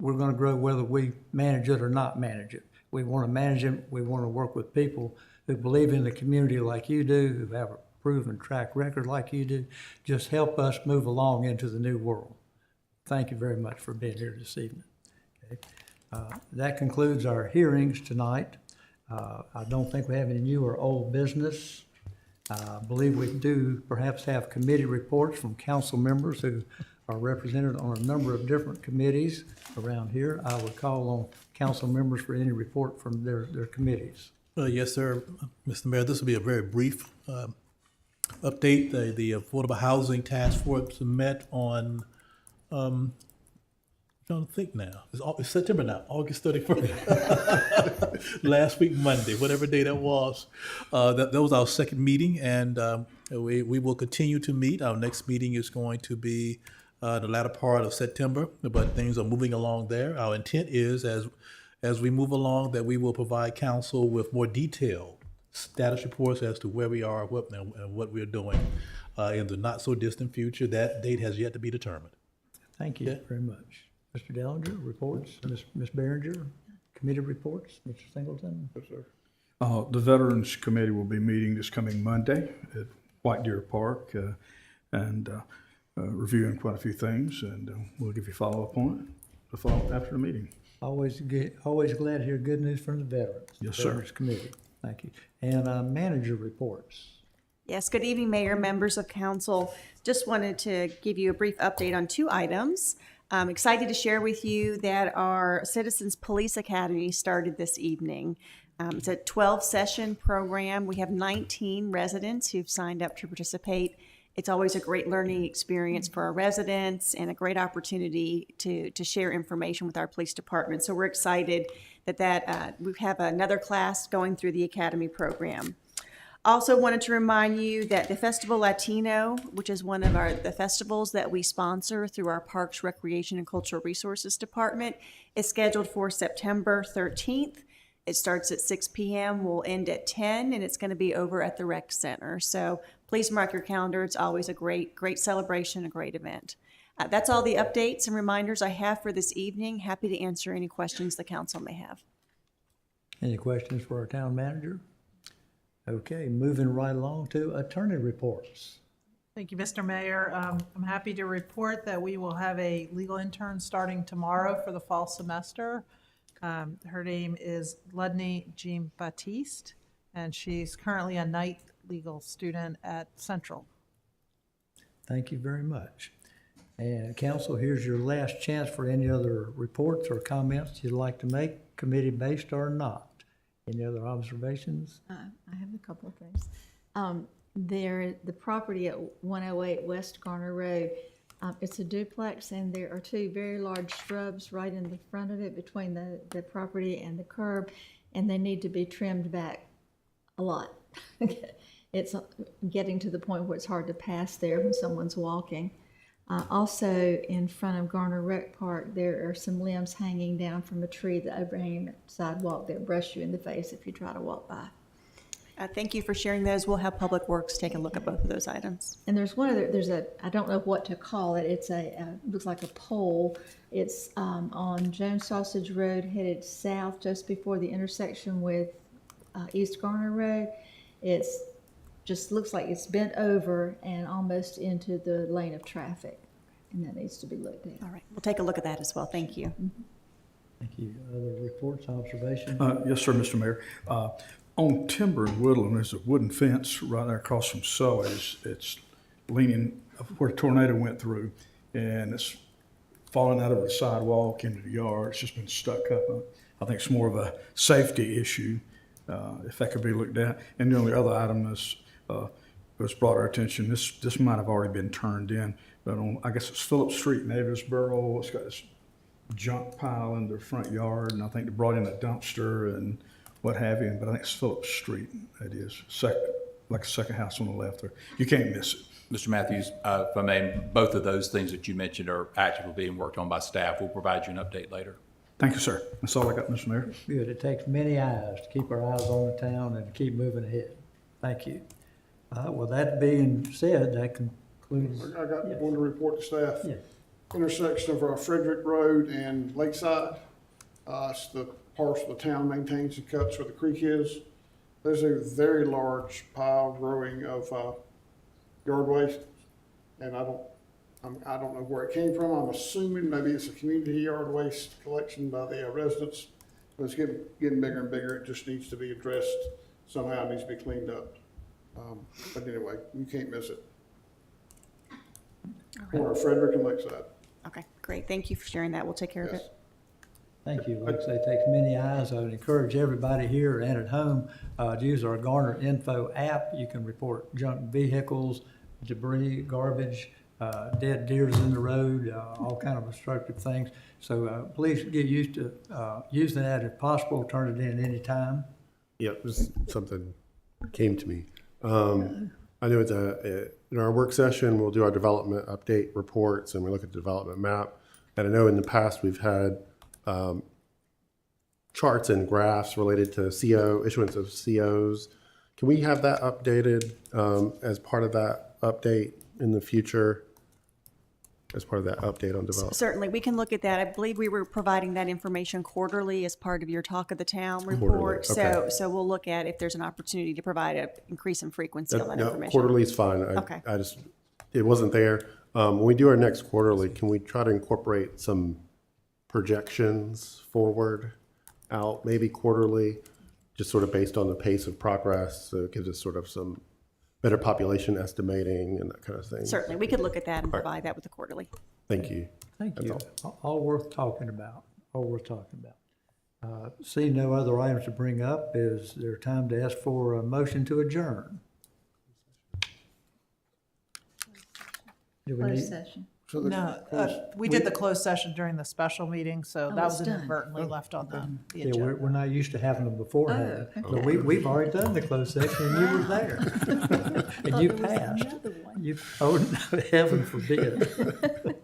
We're going to grow whether we manage it or not manage it. We want to manage it. We want to work with people who believe in the community like you do, who have a proven track record like you do. Just help us move along into the new world. Thank you very much for being here this evening. Okay. That concludes our hearings tonight. I don't think we have any new or old business. I believe we do perhaps have committee reports from council members who are represented on a number of different committees around here. I would call on council members for any report from their committees. Yes, sir. Mr. Mayor, this will be a very brief update. The Affordable Housing Task Force met on I'm trying to think now. It's September now, August 31st. Last week, Monday, whatever day that was. That was our second meeting, and we will continue to meet. Our next meeting is going to be the latter part of September, but things are moving along there. Our intent is, as we move along, that we will provide council with more detailed status reports as to where we are, and what we're doing in the not-so-distant future. That date has yet to be determined. Thank you very much. Mr. Dellinger, reports. Ms. Behringer, committee reports. Mr. Singleton? Yes, sir. The Veterans Committee will be meeting this coming Monday at White Deer Park and reviewing quite a few things, and we'll give you follow-up on it after the meeting. Always glad to hear good news from the veterans. Yes, sir. Veterans Committee. Thank you. And manager reports. Yes, good evening, Mayor, members of council. Just wanted to give you a brief update on 2 items. I'm excited to share with you that our Citizens Police Academy started this evening. It's a 12-session program. We have 19 residents who've signed up to participate. It's always a great learning experience for our residents and a great opportunity to share information with our police department. So we're excited that we have another class going through the academy program. Also wanted to remind you that the Festival Latino, which is one of the festivals that we sponsor through our Parks, Recreation, and Cultural Resources Department, is scheduled for September 13th. It starts at 6 p.m., will end at 10, and it's going to be over at the Rec Center. So please mark your calendar. It's always a great celebration, a great event. That's all the updates and reminders I have for this evening. Happy to answer any questions the council may have. Any questions for our town manager? Okay, moving right along to attorney reports. Thank you, Mr. Mayor. I'm happy to report that we will have a legal intern starting tomorrow for the fall semester. Her name is Ludney Jean Baptiste, and she's currently a night legal student at Central. Thank you very much. And council, here's your last chance for any other reports or comments you'd like to make, committee-based or not. Any other observations? I have a couple of things. The property at 108 West Garner Road, it's a duplex, and there are two very large shrubs right in the front of it between the property and the curb, and they need to be trimmed back a lot. It's getting to the point where it's hard to pass there when someone's walking. Also, in front of Garner Rec Park, there are some limbs hanging down from a tree that overhang the sidewalk that brush you in the face if you try to walk by. Thank you for sharing those. We'll have Public Works take a look at both of those items. And there's one other, I don't know what to call it. It's looks like a pole. It's on Jones Sausage Road, headed south just before the intersection with East Garner Road. It's just looks like it's bent over and almost into the lane of traffic, and that needs to be looked at. All right, we'll take a look at that as well. Thank you. Thank you. Other reports, observations? Yes, sir, Mr. Mayor. On Timber and Woodland, there's a wooden fence right there across from Sully's. It's leaning where a tornado went through, and it's falling out of the sidewalk into the yard. It's just been stuck up. I think it's more of a safety issue, if that could be looked at. And the only other item is, was brought our attention. This might have already been turned in, but on, I guess it's Phillips Street in Avisboro. It's got this junk pile in their front yard, and I think they brought in a dumpster and what have you. But I think it's Phillips Street. It is like a second house on the left there. You can't miss it. Mr. Matthews, if I may, both of those things that you mentioned are actively being worked on by staff. We'll provide you an update later. Thank you, sir. That's all I got, Mr. Mayor. Good. It takes many eyes to keep our eyes on the town and keep moving ahead. Thank you. Well, that being said, that concludes. I got one to report to staff. Yeah. Intersection of Frederick Road and Lakeside. It's the parcel the town maintains and cuts where the creek is. There's a very large pile growing of yard waste, and I don't know where it came from. I'm assuming maybe it's a community yard waste collection by the residents, but it's getting bigger and bigger. It just needs to be addressed somehow. It needs to be cleaned up. But anyway, you can't miss it. Or Frederick and Lakeside. Okay, great. Thank you for sharing that. We'll take care of Yes. it. Thank you. Like I say, it takes many eyes. I would encourage everybody here and at home to use our Garner Info app. You can report junk vehicles, debris, garbage, dead deers in the road, all kind of obstructive things. So please get used to using that if possible. Turn it in anytime. Yeah, just something came to me. I know in our work session, we'll do our development update reports and we look at the development map. And I know in the past we've had charts and graphs related to issuance of COs. Can we have that updated as part of that update in the future? As part of that update on development? Certainly, we can look at that. I believe we were providing that information quarterly as part of your Talk of the Town report. Okay. So we'll look at if there's an opportunity to provide an increase in frequency on that No, information. quarterly is fine. Okay. It wasn't there. When we do our next quarterly, can we try to incorporate some projections forward out, maybe quarterly, just sort of based on the pace of progress? So it gives us sort of some better population estimating and that kind of thing. Certainly, we could look at that and provide that with the quarterly. Thank you. Thank That's you. all. All worth talking about. All worth talking about. See no other items to bring up. Is there time to ask for a motion to adjourn? Do we Closed need? session. So the No, closed- we did the closed session during the special meeting, so that it's was done. inadvertently left on the Yeah, agenda. we're not used to having them beforehand, but we've already done the closed session and you were there. And you passed. You, oh, no, heaven forbid.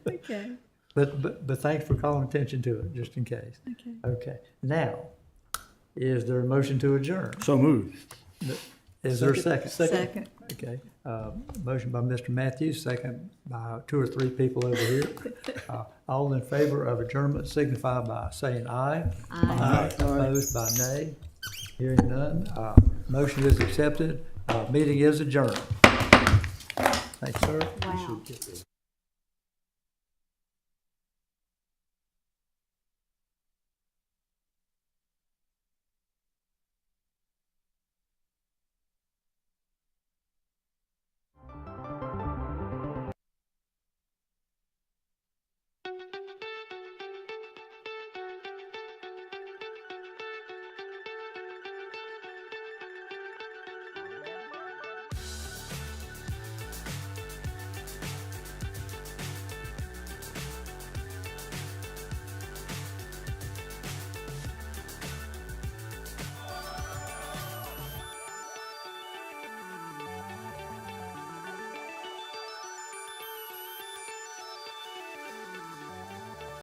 Okay. But thanks for calling attention to it, just in case. Okay. Okay, now, is there a motion to adjourn? So moved. Is there a second? Second. Okay, motion by Mr. Matthews, second by 2 or 3 people over here. All in favor of adjournment signify by saying aye. Aye. Opposed by nay. Hearing none, motion is accepted. Meeting is adjourned. Thanks, sir. Wow.